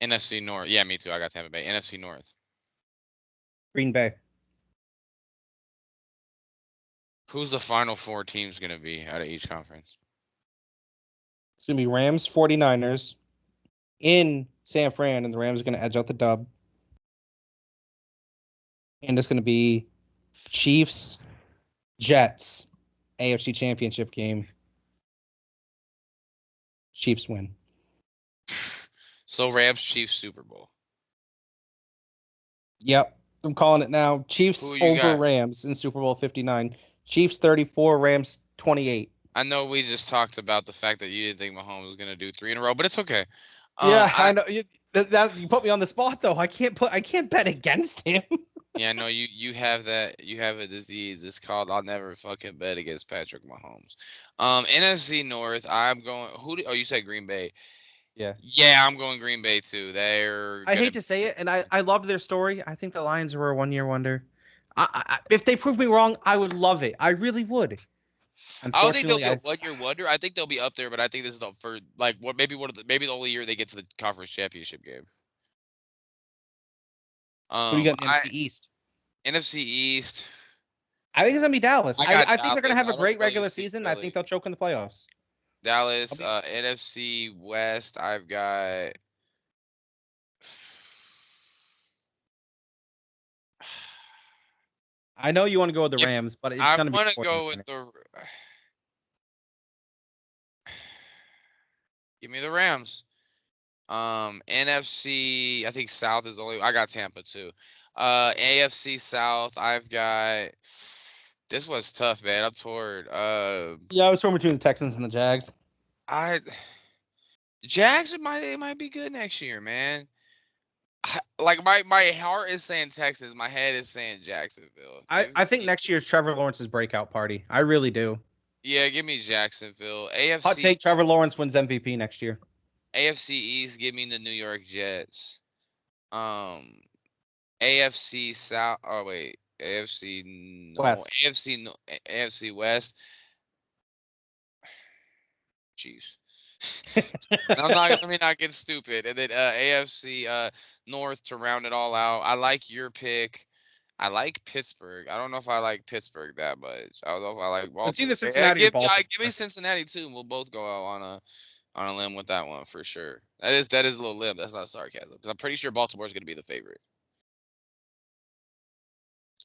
NFC North. Yeah, me too. I got Tampa Bay. NFC North. Green Bay. Who's the final 4 teams gonna be out of each conference? It's gonna be Rams, 49ers in San Fran, and the Rams are gonna edge out the dub. And it's gonna be Chiefs, Jets, AFC Championship game. Chiefs win. So Rams Chiefs Super Bowl. Yep, I'm calling it now. Chiefs Who you over got? Rams in Super Bowl 59. Chiefs 34, Rams 28. I know we just talked about the fact that you didn't think Mahomes was gonna do 3 in a row, but it's okay. Yeah, I I know. You put me on the spot though. I can't bet against him. Yeah, no, you have a disease. It's called I'll never fucking bet against Patrick Mahomes. NFC North, I'm going. Oh, you said Green Bay. Yeah. Yeah, I'm going Green Bay too. They're I gonna. hate to say it, and I loved their story. I think the Lions were a 1 year wonder. If they prove me wrong, I would love it. I really would. I don't think they'll Unfortunately, be a 1 year wonder. I think they'll be up there, but I think this is the for like what maybe maybe the only year they get to the conference championship game. who do you got in the I NFC East? NFC East. I think it's gonna be Dallas. I got I think they're gonna Dallas. have a I don't great really regular see season. I think Philly. they'll choke in the playoffs. I'll Dallas. be, NFC West. I've got. I know you want to go with the Give, Rams, but it's I gonna be want to the go with 49ers. the. Give me the Rams. NFC. I think South is only. I got Tampa too. AFC South. I've got. This was tough, man. I'm torn. Yeah, I was torn between the Texans and the Jags. I Jags they might be good next year, man. Like my heart is saying Texas, my head is saying Jacksonville. I think next year's Trevor Lawrence's breakout party. I really do. Yeah, give me Jacksonville. Hot take: Trevor Lawrence wins MVP next year. AFC East, give me the New York Jets. Um, AFC South. Oh wait, AFC no, West. AFC no, AFC West. Chiefs. I'm not. Let me not get stupid. And then AFC North to round it all out. I like your pick. I like Pittsburgh. I don't know if I like Pittsburgh that much. I don't know if I like It's Baltimore. either Yeah, Cincinnati or Baltimore. give me Cincinnati too. And we'll both go out on a limb with that one for sure. That is a little limb. That's not sarcasm. 'Cause I'm pretty sure Baltimore's going to be the favorite.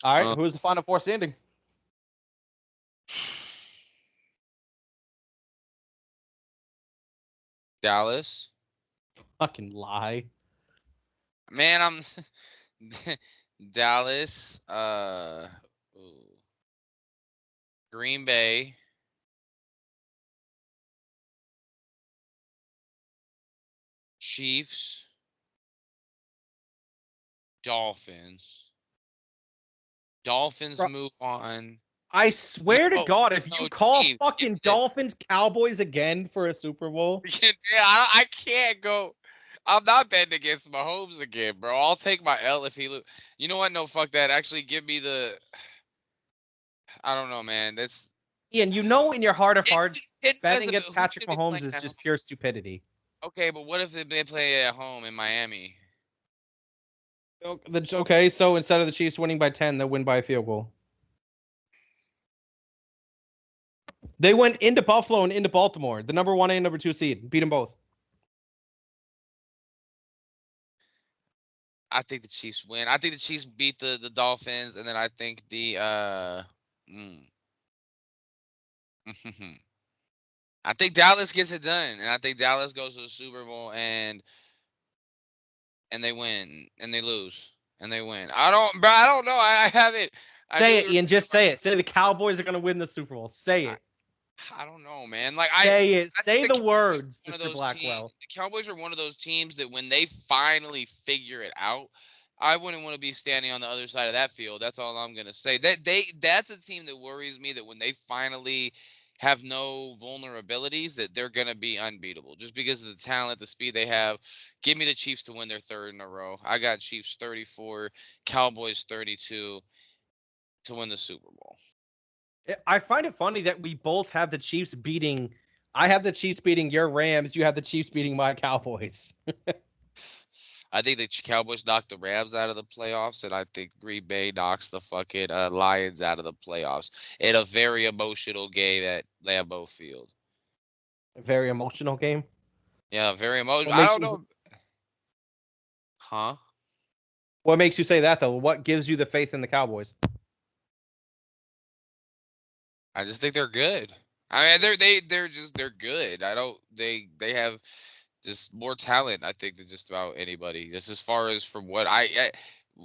All right, Um, who is the Final Four standing? Dallas. Fucking lie. Man, I'm Dallas. Ooh, Green Bay. Chiefs. Dolphins. Dolphins Bro, move on. I swear to No, God, if you no, call Chiefs. Give fucking me the Dolphins Cowboys again for a Super Bowl, yeah, I can't go. I'm not betting against Mahomes again, bro. I'll take my L if he lose. You know what? No, fuck that. Actually, give me the. I don't know, man. That's Ian, you know in your heart of it's hearts, it betting depends on against who's Patrick gonna be Mahomes playing is at home. just pure stupidity. Okay, but what if they play at home in Miami? Okay, so instead of the Chiefs winning by 10, they'll win by a field goal. They went into Buffalo and into Baltimore, the number 1 and number 2 seed, beat them both. I think the Chiefs win. I think the Chiefs beat the Dolphins, and then I think the mm, I think Dallas gets it done, and I think Dallas goes to the Super Bowl and they win and they lose and they win. I don't know. I have it. I knew Say we it, were. Ian. Just say it. Say the Cowboys are going to win the Super Bowl. Say I, it. I don't know, man. Like Say it. I think Say the the Cowboys words, are one of Mr. those teams. Blackwell. The Cowboys are one of those teams that when they finally figure it out, I wouldn't want to be standing on the other side of that field. That's all I'm gonna say. That's a team that worries me that when they finally have no vulnerabilities, that they're gonna be unbeatable just because of the talent, the speed they have. Give me the Chiefs to win their third in a row. I got Chiefs 34, Cowboys 32 to win the Super Bowl. I find it funny that we both have the Chiefs beating. I have the Chiefs beating your Rams. You have the Chiefs beating my Cowboys. I think the Cowboys knocked the Rams out of the playoffs, and I think Green Bay knocks the fucking Lions out of the playoffs in a very emotional game at Lambeau Field. A very emotional game. Yeah, very emotional. What I makes don't you? know, huh? What makes you say that though? What gives you the faith in the Cowboys? I just think they're good. I mean, they're good. I don't they have just more talent. I think than just about anybody. Just as far as from what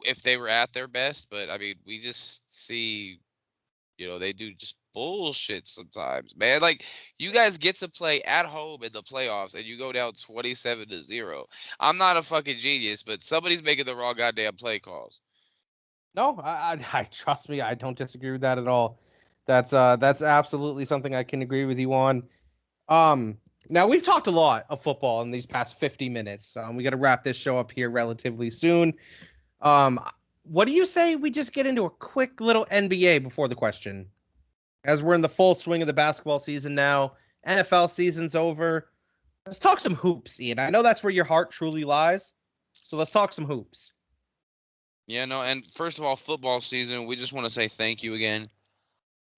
if they were at their best, but I mean, we just see. They do just bullshit sometimes, man. Like you guys get to play at home in the playoffs and you go down 27-0. I'm not a fucking genius, but somebody's making the wrong goddamn play calls. No, I trust me. I don't disagree with that at all. That's absolutely something I can agree with you on. Um, Now we've talked a lot of football in these past 50 minutes. We got to wrap this show up here relatively soon. Um, what do you say we just get into a quick little NBA before the question? As we're in the full swing of the basketball season now, NFL season's over. Let's talk some hoops, Ian. I know that's where your heart truly lies. So let's talk some hoops. Yeah, no, and first of all, football season, we just want to say thank you again.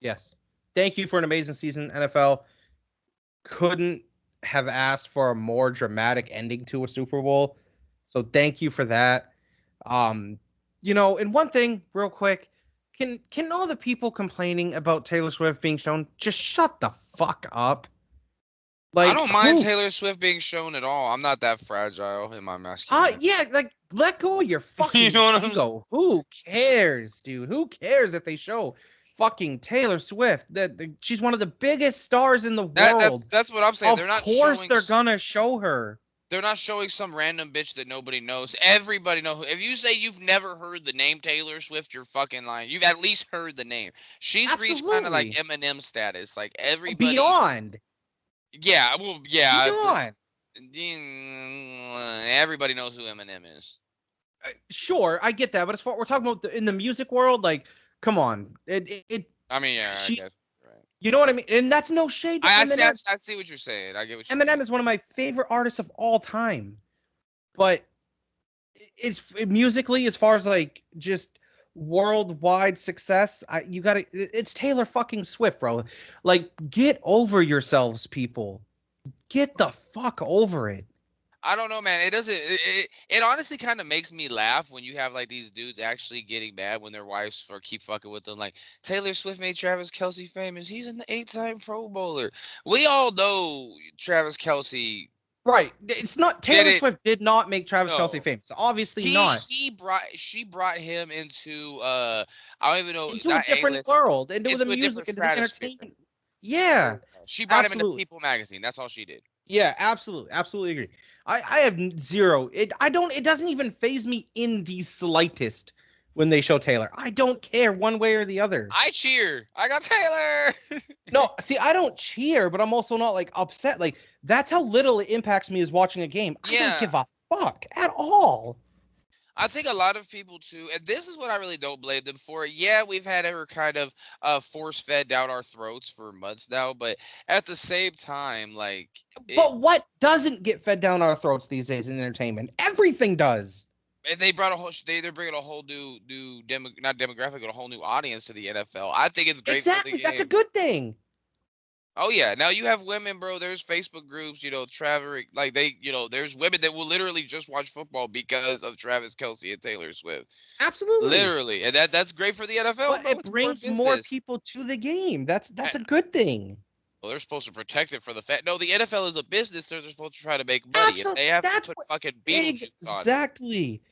Yes. Thank you for an amazing season, NFL. Couldn't have asked for a more dramatic ending to a Super Bowl. So thank you for that. Um, and one thing real quick, can all the people complaining about Taylor Swift being shown just shut the fuck up? I Like don't mind who Taylor Swift being shown at all. I'm not that fragile in my masculinity. yeah, like let go of your You fucking know what I'm saying? ego. Who cares, dude? Who cares if they show fucking Taylor Swift. She's one of the biggest stars in the That that's world. that's what I'm saying. Of course they're gonna show her. They're not showing some random bitch that nobody knows. Everybody know who. If you say you've never heard the name Taylor Swift, you're fucking lying. You've at least heard the name. She's reached kind of like Absolutely. Eminem status. Like everybody. Beyond. Yeah, well, yeah. Beyond. Everybody knows who Eminem is. Sure, I get that, but as far we're talking about in the music world, like, come on, I mean, yeah, I she's, guess. Right. you know what I mean, and that's no shade to Eminem. I see what you're saying. I get what you're Eminem saying. is one of my favorite artists of all time, but musically, as far as like just worldwide success, it's Taylor fucking Swift, bro. Like, get over yourselves, people. Get the fuck over it. I don't know, man. It doesn't. It honestly kind of makes me laugh when you have like these dudes actually getting mad when their wives for keep fucking with them. Like Taylor Swift made Travis Kelsey famous. He's an 8-time Pro Bowler. We all know Travis Kelsey Right. It's not did Taylor it. Swift did not make Travis Kelsey No, famous. Obviously not. she brought him into I don't even know, Into a not A different list, world, into the into a music, different into the stratosphere. entertainment. Yeah, She brought him into absolutely. People magazine. That's all she did. Yeah, absolutely. Absolutely agree. I have zero. It doesn't even phase me in the slightest when they show Taylor. I don't care one way or the other. I cheer. I got Taylor. No, see, I don't cheer, but I'm also not like upset. Like, that's how little it impacts me as watching a game. I don't Yeah. give a fuck at all. I think a lot of people too, and this is what I really don't blame them for. Yeah, we've had her kind of force fed down our throats for months now, but at the same time, like it, But what doesn't get fed down our throats these days in entertainment? Everything does. and they brought a whole, they're bringing a whole new demo, not demographic, but a whole new audience to the NFL. I think it's great for the Exactly. That's a game. good thing. Oh yeah, now you have women, bro. There's Facebook groups, Trevor, like there's women that will literally just watch football because of Travis Kelsey and Taylor Swift, Absolutely. literally, and that's great for the NFL, But bro. it It's more brings more business. people to the game. That's a good thing. Well, they're supposed to protect it for the fact. No, the NFL is a business, so they're supposed to try to make money. If Absolutely. they have to That's put what fucking Beetlejuice on it, exactly.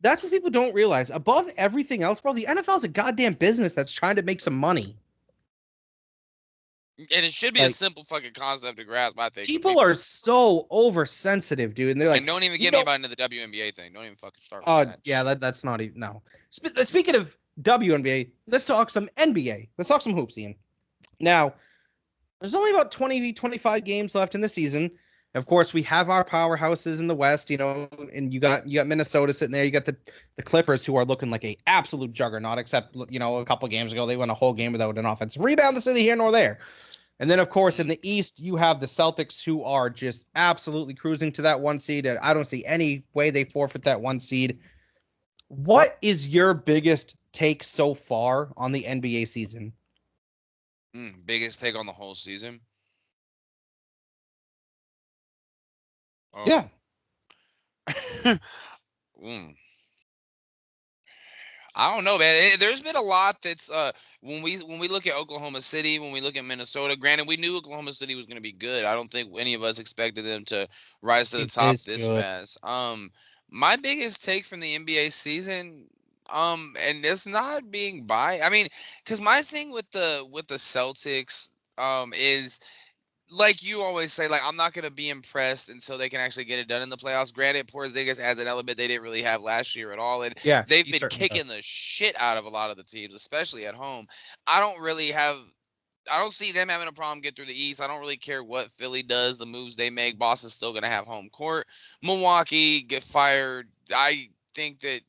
That's what people don't realize. Above everything else, bro, the NFL is a goddamn business that's trying to make some money. and it should be a Like, simple fucking concept to grasp, I think. But people people are so oversensitive, dude, and they're and like, don't even you get me know, about into the WNBA thing. Don't even fucking start with that yeah, shit. that's not even no. Speaking of WNBA, let's talk some NBA. Let's talk some hoops, Ian. Now, there's only about 20, 25 games left in the season. Of course, we have our powerhouses in the West, and you got Minnesota sitting there. You got the Clippers, who are looking like a absolute juggernaut. Except a couple games ago they went a whole game without an offensive rebound. That's neither here nor there. And then, of course, in Mhm. the East, you have the Celtics, who are just absolutely cruising to that one seed. I don't see any way they forfeit that one seed. What is your biggest take so far on the NBA season? Biggest take on the whole season. Yeah. Um, mm, I don't know, man. There's been a lot that's when we look at Oklahoma City, when we look at Minnesota. Granted, we knew Oklahoma City was going to be good. I don't think any of us expected them to rise to the Be top this this good. fast. My biggest take from the NBA season, and it's not being biased. I mean, because my thing with the Celtics, is like you always say, like I'm not gonna be impressed until they can actually get it done in the playoffs. Granted, Porzingis adds an element they didn't really have last year at all, and Yeah, they've he been certainly does. kicking the shit out of a lot of the teams, especially at home. I don't really have. I don't see them having a problem get through the East. I don't really care what Philly does, the moves they make. Boston's still gonna have home court. Milwaukee get fired. I think that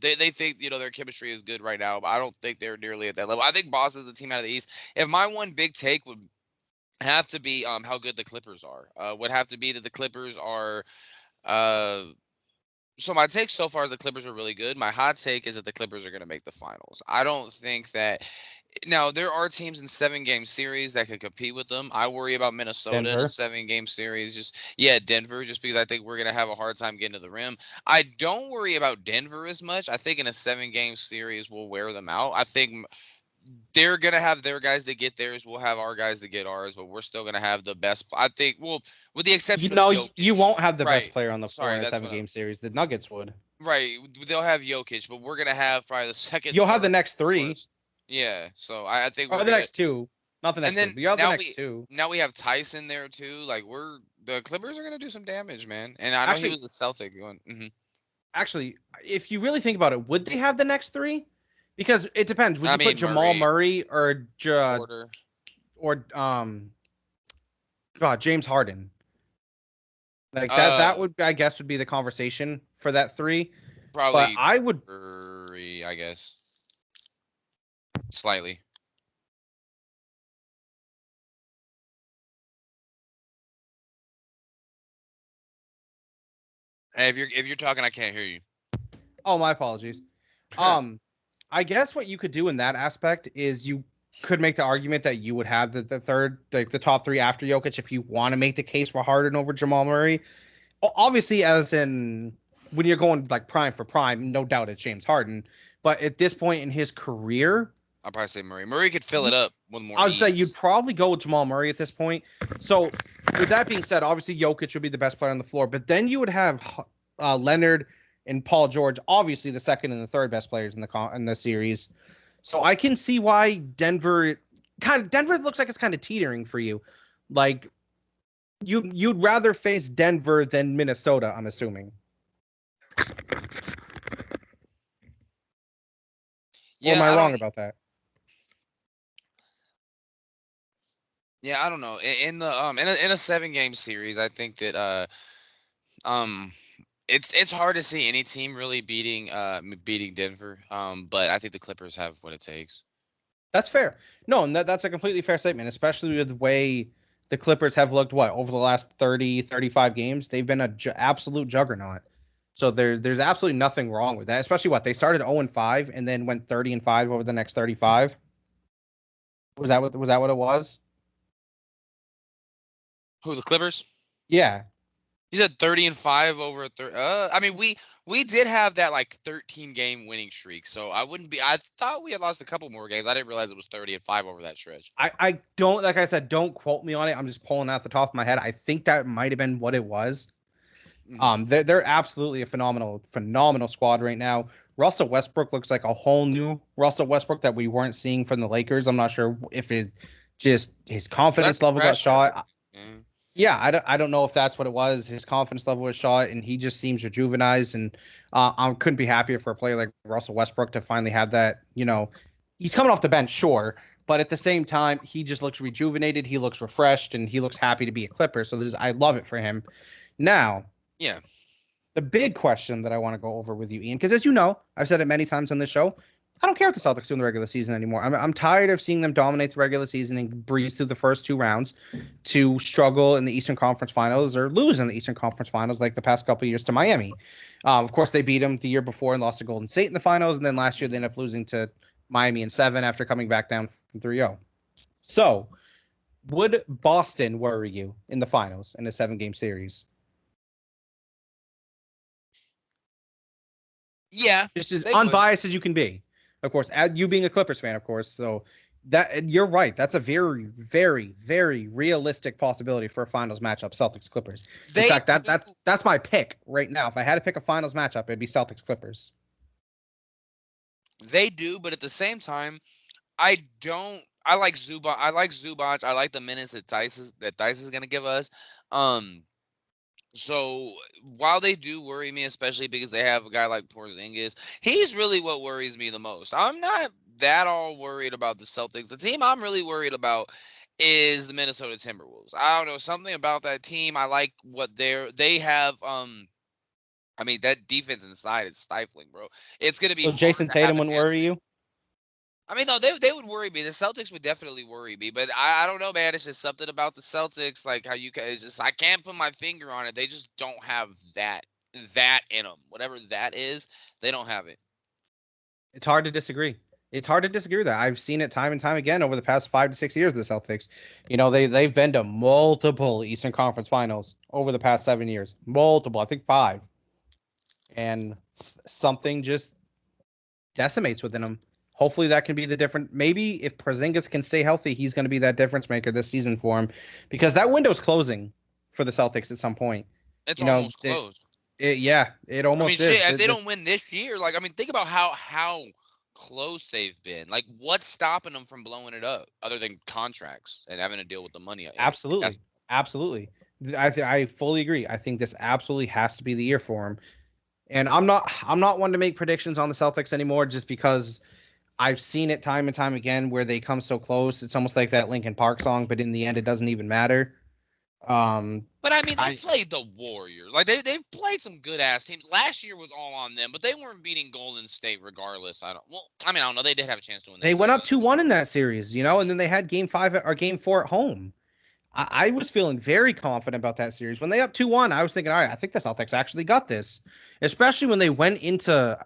they think their chemistry is good right now, but I don't think they're nearly at that level. I think Boston's the team out of the East. If my one big take would have to be how good the Clippers are. Would have to be that the Clippers are uh so my take so far is the Clippers are really good. My hot take is that the Clippers are going to make the finals. I don't think that now there are teams in 7-game series that could compete with them. I worry about Minnesota in a Denver. 7-game series. Just yeah, Denver, just because I think we're going to have a hard time getting to the rim. I don't worry about Denver as much. I think in a 7-game series we'll wear them out. I think they're gonna have their guys to get theirs. We'll have our guys to get ours, but we're still gonna have the best. I think. Well, with the You exception of know, you Jokic, won't have the best right? player on the floor Sorry, in a that's seven what. game series. The Nuggets would. Right, they'll have Jokic, but we're gonna have probably the second, You'll have the third next three. worst. Yeah, so I think Or we're the gonna. next two. Not the And next then two, but you have the now next we two. now we have Tyson there too. Like the Clippers are gonna do some damage, man. And I know he Actually, was a Celtic going. actually, if you really think about it, would they have the next three? Because it depends. Would I you put mean Jamal Murray, Murray Porter, or God, James Harden? Like that uh, would, I guess, would be the conversation for that three. But probably I would. Murray, I guess, slightly. Hey, if you're talking, I can't hear you. Oh, my apologies. Um, I guess what you could do in that aspect is you could make the argument that you would have the third, like the top three after Jokic, if you want to make the case for Harden over Jamal Murray. Obviously, as in when you're going like prime for prime, no doubt it's James Harden. But at this point in his career, I'll probably say Murray. Murray could fill you, it up with more I would say you'd ease. probably go with Jamal Murray at this point. So, with that being said, obviously Jokic would be the best player on the floor, but then you would have Leonard and Paul George, obviously the second and the third best players in the series. So I can see why Denver looks like it's kind of teetering for you. Like you'd rather face Denver than Minnesota, I'm assuming. Or am Yeah, I I wrong don't. about that? Yeah, I don't know. In a 7 game series, I think that um it's hard to see any team really beating Denver. But I think the Clippers have what it takes. That's fair. No, and that's a completely fair statement, especially with the way the Clippers have looked over the last 30, 35 games. They've been an absolute juggernaut. So there's absolutely nothing wrong with that, especially what they started 0-5 and then went 30-5 over the next 35. Was that what it was? Who, the Clippers? Yeah. You said 30-5 over a third. I mean, we did have that like 13 game winning streak, so I wouldn't be. I thought we had lost a couple more games. I didn't realize it was 30-5 over that stretch. I don't, like I said, don't quote me on it. I'm just pulling out the top of my head. I think that might have been what it was. Hmm. They're absolutely a phenomenal squad right now. Russell Westbrook looks like a whole new Russell Westbrook that we weren't seeing from the Lakers. I'm not sure if it just his Less confidence level got pressure. shot. Yeah. Yeah, I don't know if that's what it was. His confidence level was shot, and he just seems rejuvenized. And I couldn't be happier for a player like Russell Westbrook to finally have that. He's coming off the bench, sure, but at the same time, he just looks rejuvenated. He looks refreshed, and he looks happy to be a Clipper. So I love it for him. Now, Yeah. the big question that I want to go over with you, Ian, because as you know, I've said it many times on this show. I don't care what the Celtics do in the regular season anymore. I'm tired of seeing them dominate the regular season and breeze through the first two rounds to struggle in the Eastern Conference Finals or lose in the Eastern Conference Finals like the past couple of years to Miami. Of course, they beat them the year before and lost to Golden State in the finals. And then last year, they ended up losing to Miami in 7 after coming back down from 3-0. So, would Boston worry you in the finals in a 7-game series? Yeah, Just as they would. unbiased as you can be. Of course, you being a Clippers fan, of course. So that you're right. That's a very, very, very realistic possibility for a finals matchup, Celtics Clippers. In They fact, that do. that that's my pick right now. If I had to pick a finals matchup, it'd be Celtics Clippers. They do, but at the same time, I don't. I like Zubac. I like Zubac. I like the minutes that Dice is gonna give us. Um. So while they do worry me, especially because they have a guy like Porzingis, he's really what worries me the most. I'm not that all worried about the Celtics. The team I'm really worried about is the Minnesota Timberwolves. I don't know, something about that team. I like what they have. I mean, that defense inside is stifling, bro. It's gonna be So hard Jason to have Tatum an wouldn't worry answer. you. I mean, no, they would worry me. The Celtics would definitely worry me, but I don't know, man. It's just something about the Celtics, like how you can. It's just I can't put my finger on it. They just don't have that in them. Whatever that is, they don't have it. It's hard to disagree. It's hard to disagree with that. I've seen it time and time again over the past 5 to 6 years. The Celtics, they've been to multiple Eastern Conference Finals over the past 7 years. Multiple, I think 5, and something just decimates within him. Hopefully that can be the difference. Maybe if Porzingis can stay healthy, he's going to be that difference maker this season for him, because that window's closing for the Celtics at some point. It's You know, almost closed. yeah, it I mean, almost shit. is. If they don't win this year, like I mean, think about how close they've been. Like, what's stopping them from blowing it up other than contracts and having to deal with the money? That's Absolutely. Absolutely. I fully agree. I think this absolutely has to be the year for him. And I'm not one to make predictions on the Celtics anymore just because I've seen it time and time again where they come so close. It's almost like that Linkin Park song, but in the end it doesn't even matter. Um But I mean, they I played the Warriors. Like they've played some good ass teams. Last year was all on them, but they weren't beating Golden State regardless. I don't. Well, I mean, I don't know. They did have a chance to win that They went up series, but 2-1 in that series, and then they had game 5 or game 4 at home. I was feeling very confident about that series. When they up 2-1, I was thinking, all right, I think the Celtics actually got this. Especially when they went into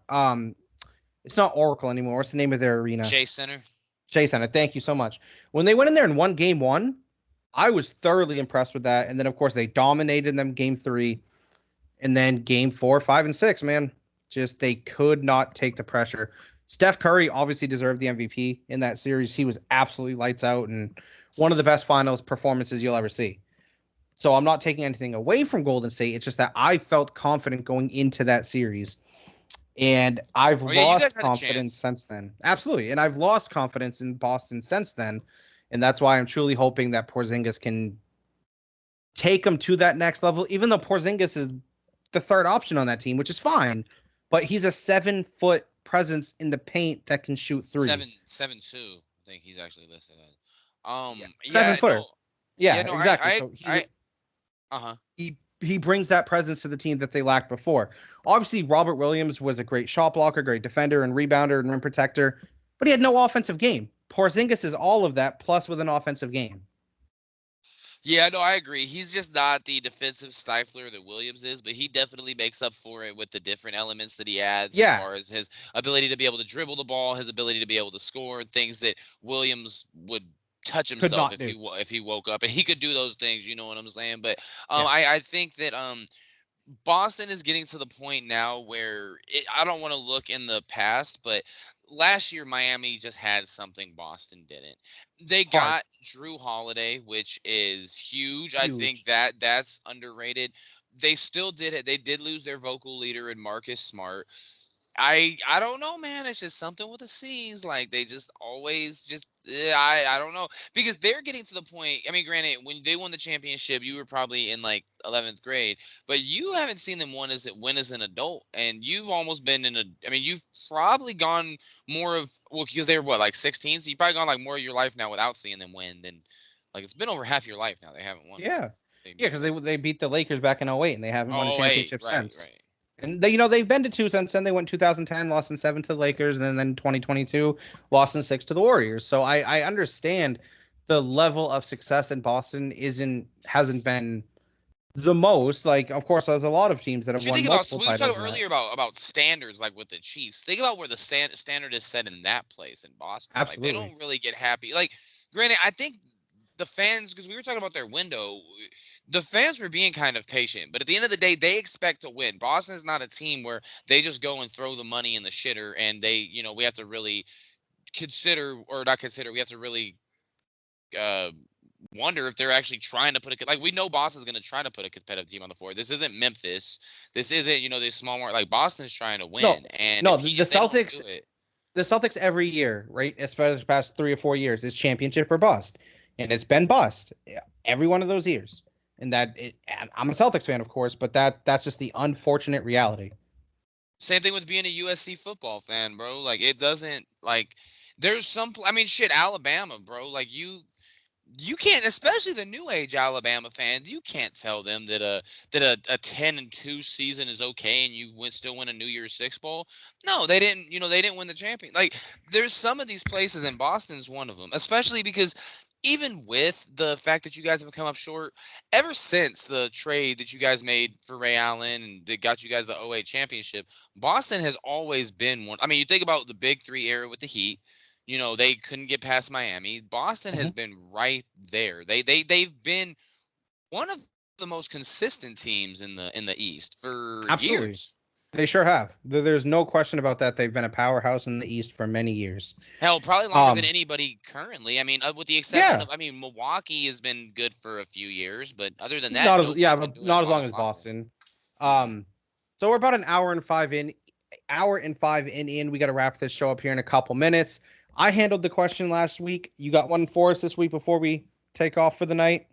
it's not Oracle anymore. What's the name of their arena? Chase Center. Chase Center. Thank you so much. When they went in there and won game 1, I was thoroughly impressed with that. And then of course they dominated them game 3, and then game 4, 5, and 6, man. Just they could not take the pressure. Steph Curry obviously deserved the MVP in that series. He was absolutely lights out and one of the best finals performances you'll ever see. So I'm not taking anything away from Golden State. It's just that I felt confident going into that series. And I've Oh yeah, you guys lost had a confidence chance. since then. Absolutely. And I've lost confidence in Boston since then. And that's why I'm truly hoping that Porzingis can take them to that next level, even though Porzingis is the third option on that team, which is fine. But he's a 7-foot presence in the paint that can shoot threes. 7-2. I think he's actually listed as. Yeah, seven Yeah. No. footer. Yeah. Yeah, No. exactly. So Uh huh. he brings that presence to the team that they lacked before. Obviously, Robert Williams was a great shot blocker, great defender and rebounder and rim protector, but he had no offensive game. Porzingis is all of that plus with an offensive game. Yeah, no, I agree. He's just not the defensive stifler that Williams is, but he definitely makes up for it with the different elements that he adds as Yeah, far as his ability to be able to dribble the ball, his ability to be able to score, things that Williams would touch could himself not do. if he woke up and he could do those things, you know what I'm saying? But Yeah, I think that Boston is getting to the point now where I don't want to look in the past, but last year Miami just had something Boston didn't. They hard, got Drew Holiday, which is huge. I think huge. that that's underrated. They still did it. They did lose their vocal leader in Marcus Smart. I don't know, man. It's just something with the C's. Like they just always just I don't know because they're getting to the point. I mean, granted, when they won the championship, you were probably in like 11th grade, but you haven't seen them win as an adult, and you've almost been in a. I mean, you've probably gone more of because they were what like 16, so you've probably gone like more of your life now without seeing them win than like it's been over half your life now. They haven't won Yeah, since they yeah, moved because to. they beat the Lakers back in '08 and they haven't won a Oh, wait, championship right, since. right. And they've been to two since then. They went 2010, lost in 7 to the Lakers, and then 2022, lost in 6 to the Warriors. So I understand the level of success in Boston hasn't been the most. Like, of course, there's a lot of teams that have But you won think about multiple we were titles talking in that. earlier about standards, like with the Chiefs. Think about where the standard is set in that place in Boston. Like they Absolutely. don't really get happy. Like, granted, I think the fans, because we were talking about their window, the fans were being kind of patient. But at the end of the day, they expect to win. Boston is not a team where they just go and throw the money in the shitter, and we have to really consider or not consider. We have to really uh, wonder if they're actually trying to put a like we know Boston's going to try to put a competitive team on the floor. This isn't Memphis. This isn't this small market. Like Boston's trying to No, win, and no, if they don't do it, The Celtics every year, right, as far as the past 3 or 4 years, is championship or bust, and it's been bust every one of those years. And I'm a Celtics fan, of course, but that's just the unfortunate reality. same thing with being a USC football fan, bro. Like it doesn't like there's some. I mean, shit, Alabama, bro. Like you can't, especially the new age Alabama fans, you can't tell them that a 10-2 season is okay and you still win a New Year's Six bowl. No, they didn't. They didn't win the champion. Like there's some of these places, and Boston's one of them, especially because even with the fact that you guys have come up short ever since the trade that you guys made for Ray Allen and that got you guys the '08 championship, Boston has always been one. I mean, you think about the Big Three era with the Heat. They couldn't get past Miami. Boston has Mhm. been right there. They've been one of the most consistent teams in the East for Absolutely. years. They sure have. There's no question about that. They've been a powerhouse in the East for many years. Hell, probably longer than Um, anybody currently. I mean, with the exception yeah, of, I mean, Milwaukee has been good for a few years, but other than that, not as yeah, nobody's been but doing it as not as long long as as Boston. Boston. Hmm. So we're about an hour and 5 in. hour and 5 in. We got to wrap this show up here in a couple minutes. I handled the question last week. You got one for us this week before we take off for the night?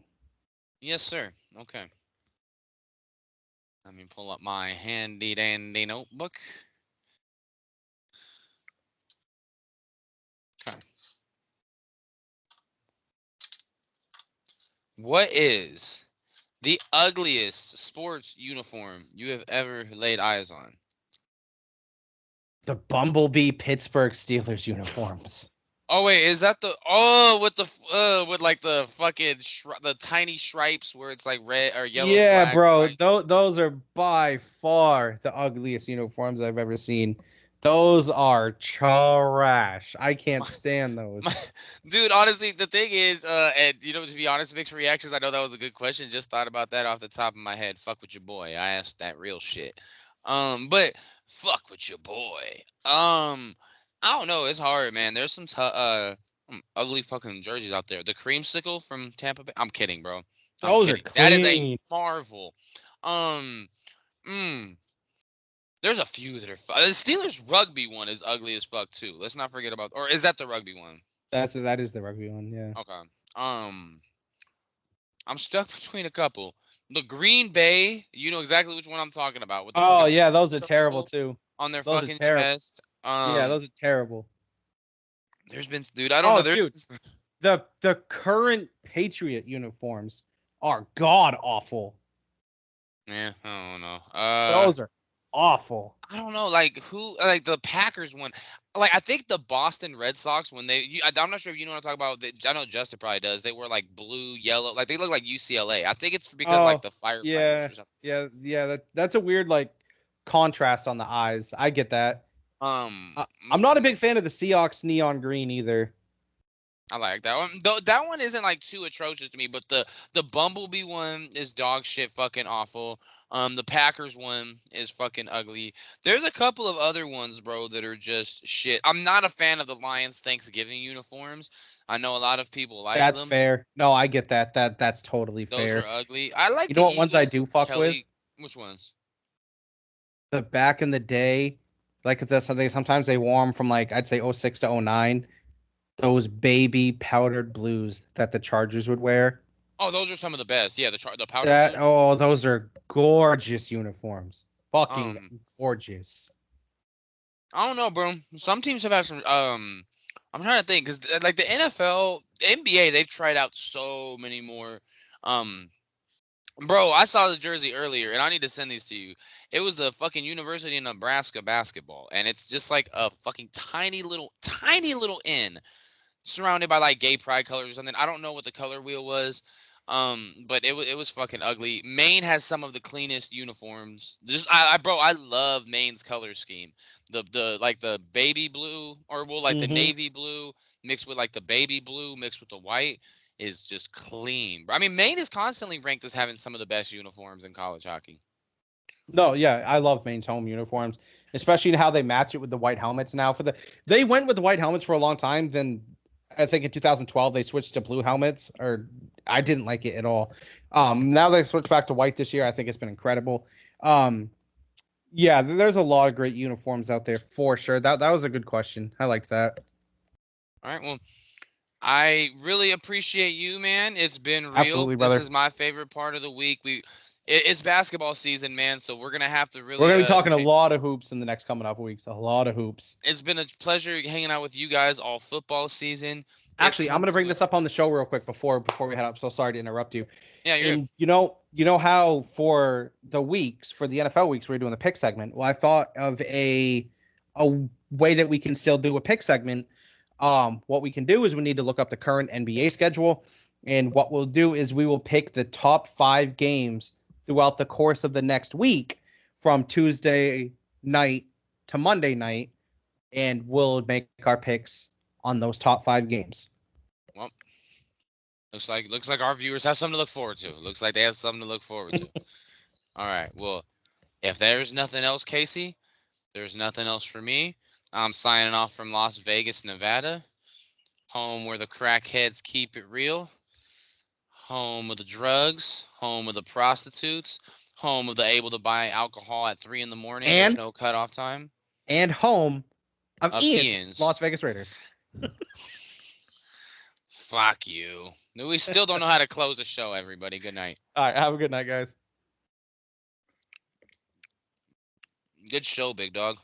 Yes, sir. Okay. Let me pull up my handy dandy notebook. Okay. What is the ugliest sports uniform you have ever laid eyes on? The Bumblebee Pittsburgh Steelers uniforms. Oh wait, is that the with like the fucking the tiny stripes where it's like red or yellow, Yeah, black, bro. white? Those are by far the ugliest uniforms I've ever seen. Those are trash. I can't stand My, those. dude, honestly, the thing is, and to be honest, mixed reactions. I know that was a good question. Just thought about that off the top of my head. Fuck with your boy. I asked that real shit. But fuck with your boy. I don't know. It's hard, man. There's some ugly fucking jerseys out there. The creamsicle from Tampa Bay. I'm kidding, bro. I'm Those are kidding. That is a clean. marvel. Um, mm, there's a few that are. The Steelers rugby one is ugly as fuck too. Let's not forget about. Or is that the rugby one? That is the rugby one. Yeah. Okay. I'm stuck between a couple. The Green Bay, you know exactly which one I'm talking about, with the Oh fucking yeah, those are terrible circle too. on their Those are fucking terrible. chest. Yeah, those are terrible. There's been, dude, I don't know. Oh, dude, the current Patriot uniforms are god awful. Yeah, I don't know. Those are awful. I don't know, like who, like the Packers one. Like I think the Boston Red Sox when I'm not sure if you know what I'm talking about. I know Justin probably does. They were like blue, yellow, like they look like UCLA. I think it's because like Oh the firefighters yeah, or something. yeah. That's a weird like contrast on the eyes. I get that. Um, I'm not a big fan of the Seahawks neon green either. I like that one. Though that one isn't like too atrocious to me, but the Bumblebee one is dog shit, fucking awful. The Packers one is fucking ugly. There's a couple of other ones, bro, that are just shit. I'm not a fan of the Lions Thanksgiving uniforms. I know a lot of people like That's them. fair. No, I get that. That's totally Those are fair. ugly. I like You the know what ones I Eagles do fuck with? Kelly. Which ones? The back in the day, like that's something sometimes they wore 'em from like I'd say '06 to '09. Those baby powdered blues that the Chargers would wear. Oh, those are some of the best. Yeah, the powder That blues. oh, those are gorgeous uniforms. Fucking Um, gorgeous. I don't know, bro. Some teams have had some. I'm trying to think because like the NFL, the NBA, they've tried out so many more. Um, bro, I saw the jersey earlier, and I need to send these to you. It was the fucking University of Nebraska basketball, and it's just like a fucking tiny little N surrounded by like gay pride colors or something. I don't know what the color wheel was. But it was fucking ugly. Maine has some of the cleanest uniforms. Just bro, I love Maine's color scheme. The like the baby blue or well like the Hmm. navy blue mixed with like the baby blue mixed with the white is just clean. I mean, Maine is constantly ranked as having some of the best uniforms in college hockey. No, yeah, I love Maine's home uniforms, especially how they match it with the white helmets now. They went with the white helmets for a long time. Then I think in 2012 they switched to blue helmets, or I didn't like it at all. Now they switched back to white this year. I think it's been incredible. Um, yeah, there's a lot of great uniforms out there for sure. That was a good question. I liked that. All right, well, I really appreciate you, man. It's been real. Absolutely, This brother. is my favorite part of the week. It's basketball season, man. So we're gonna have to We're really gonna be talking a lot of hoops in the next coming up weeks. A lot of hoops. It's been a pleasure hanging out with you guys all football season. It's Actually, I'm come gonna bring to this up on the show real quick before we head up. So sorry to interrupt you. yeah, you're And you know how for the weeks for the NFL weeks we're doing the pick segment. Well, I thought of a way that we can still do a pick segment. What we can do is we need to look up the current NBA schedule, and what we'll do is we will pick the top 5 games throughout the course of the next week from Tuesday night to Monday night, and we'll make our picks on those top 5 games. well. Looks like our viewers have something to look forward to. Looks like they have something to look forward to. All right. Well, if there's nothing else, Casey, there's nothing else for me. I'm signing off from Las Vegas, Nevada, home where the crackheads keep it real, home of the drugs, home of the prostitutes, home of the able to buy alcohol at 3 in the morning. There's And no cutoff time. and home of Of Ian's Ian's. Las Vegas Raiders. Fuck you. We still don't know how to close the show, everybody. Good night. All right, have a good night, guys. Good show, big dog.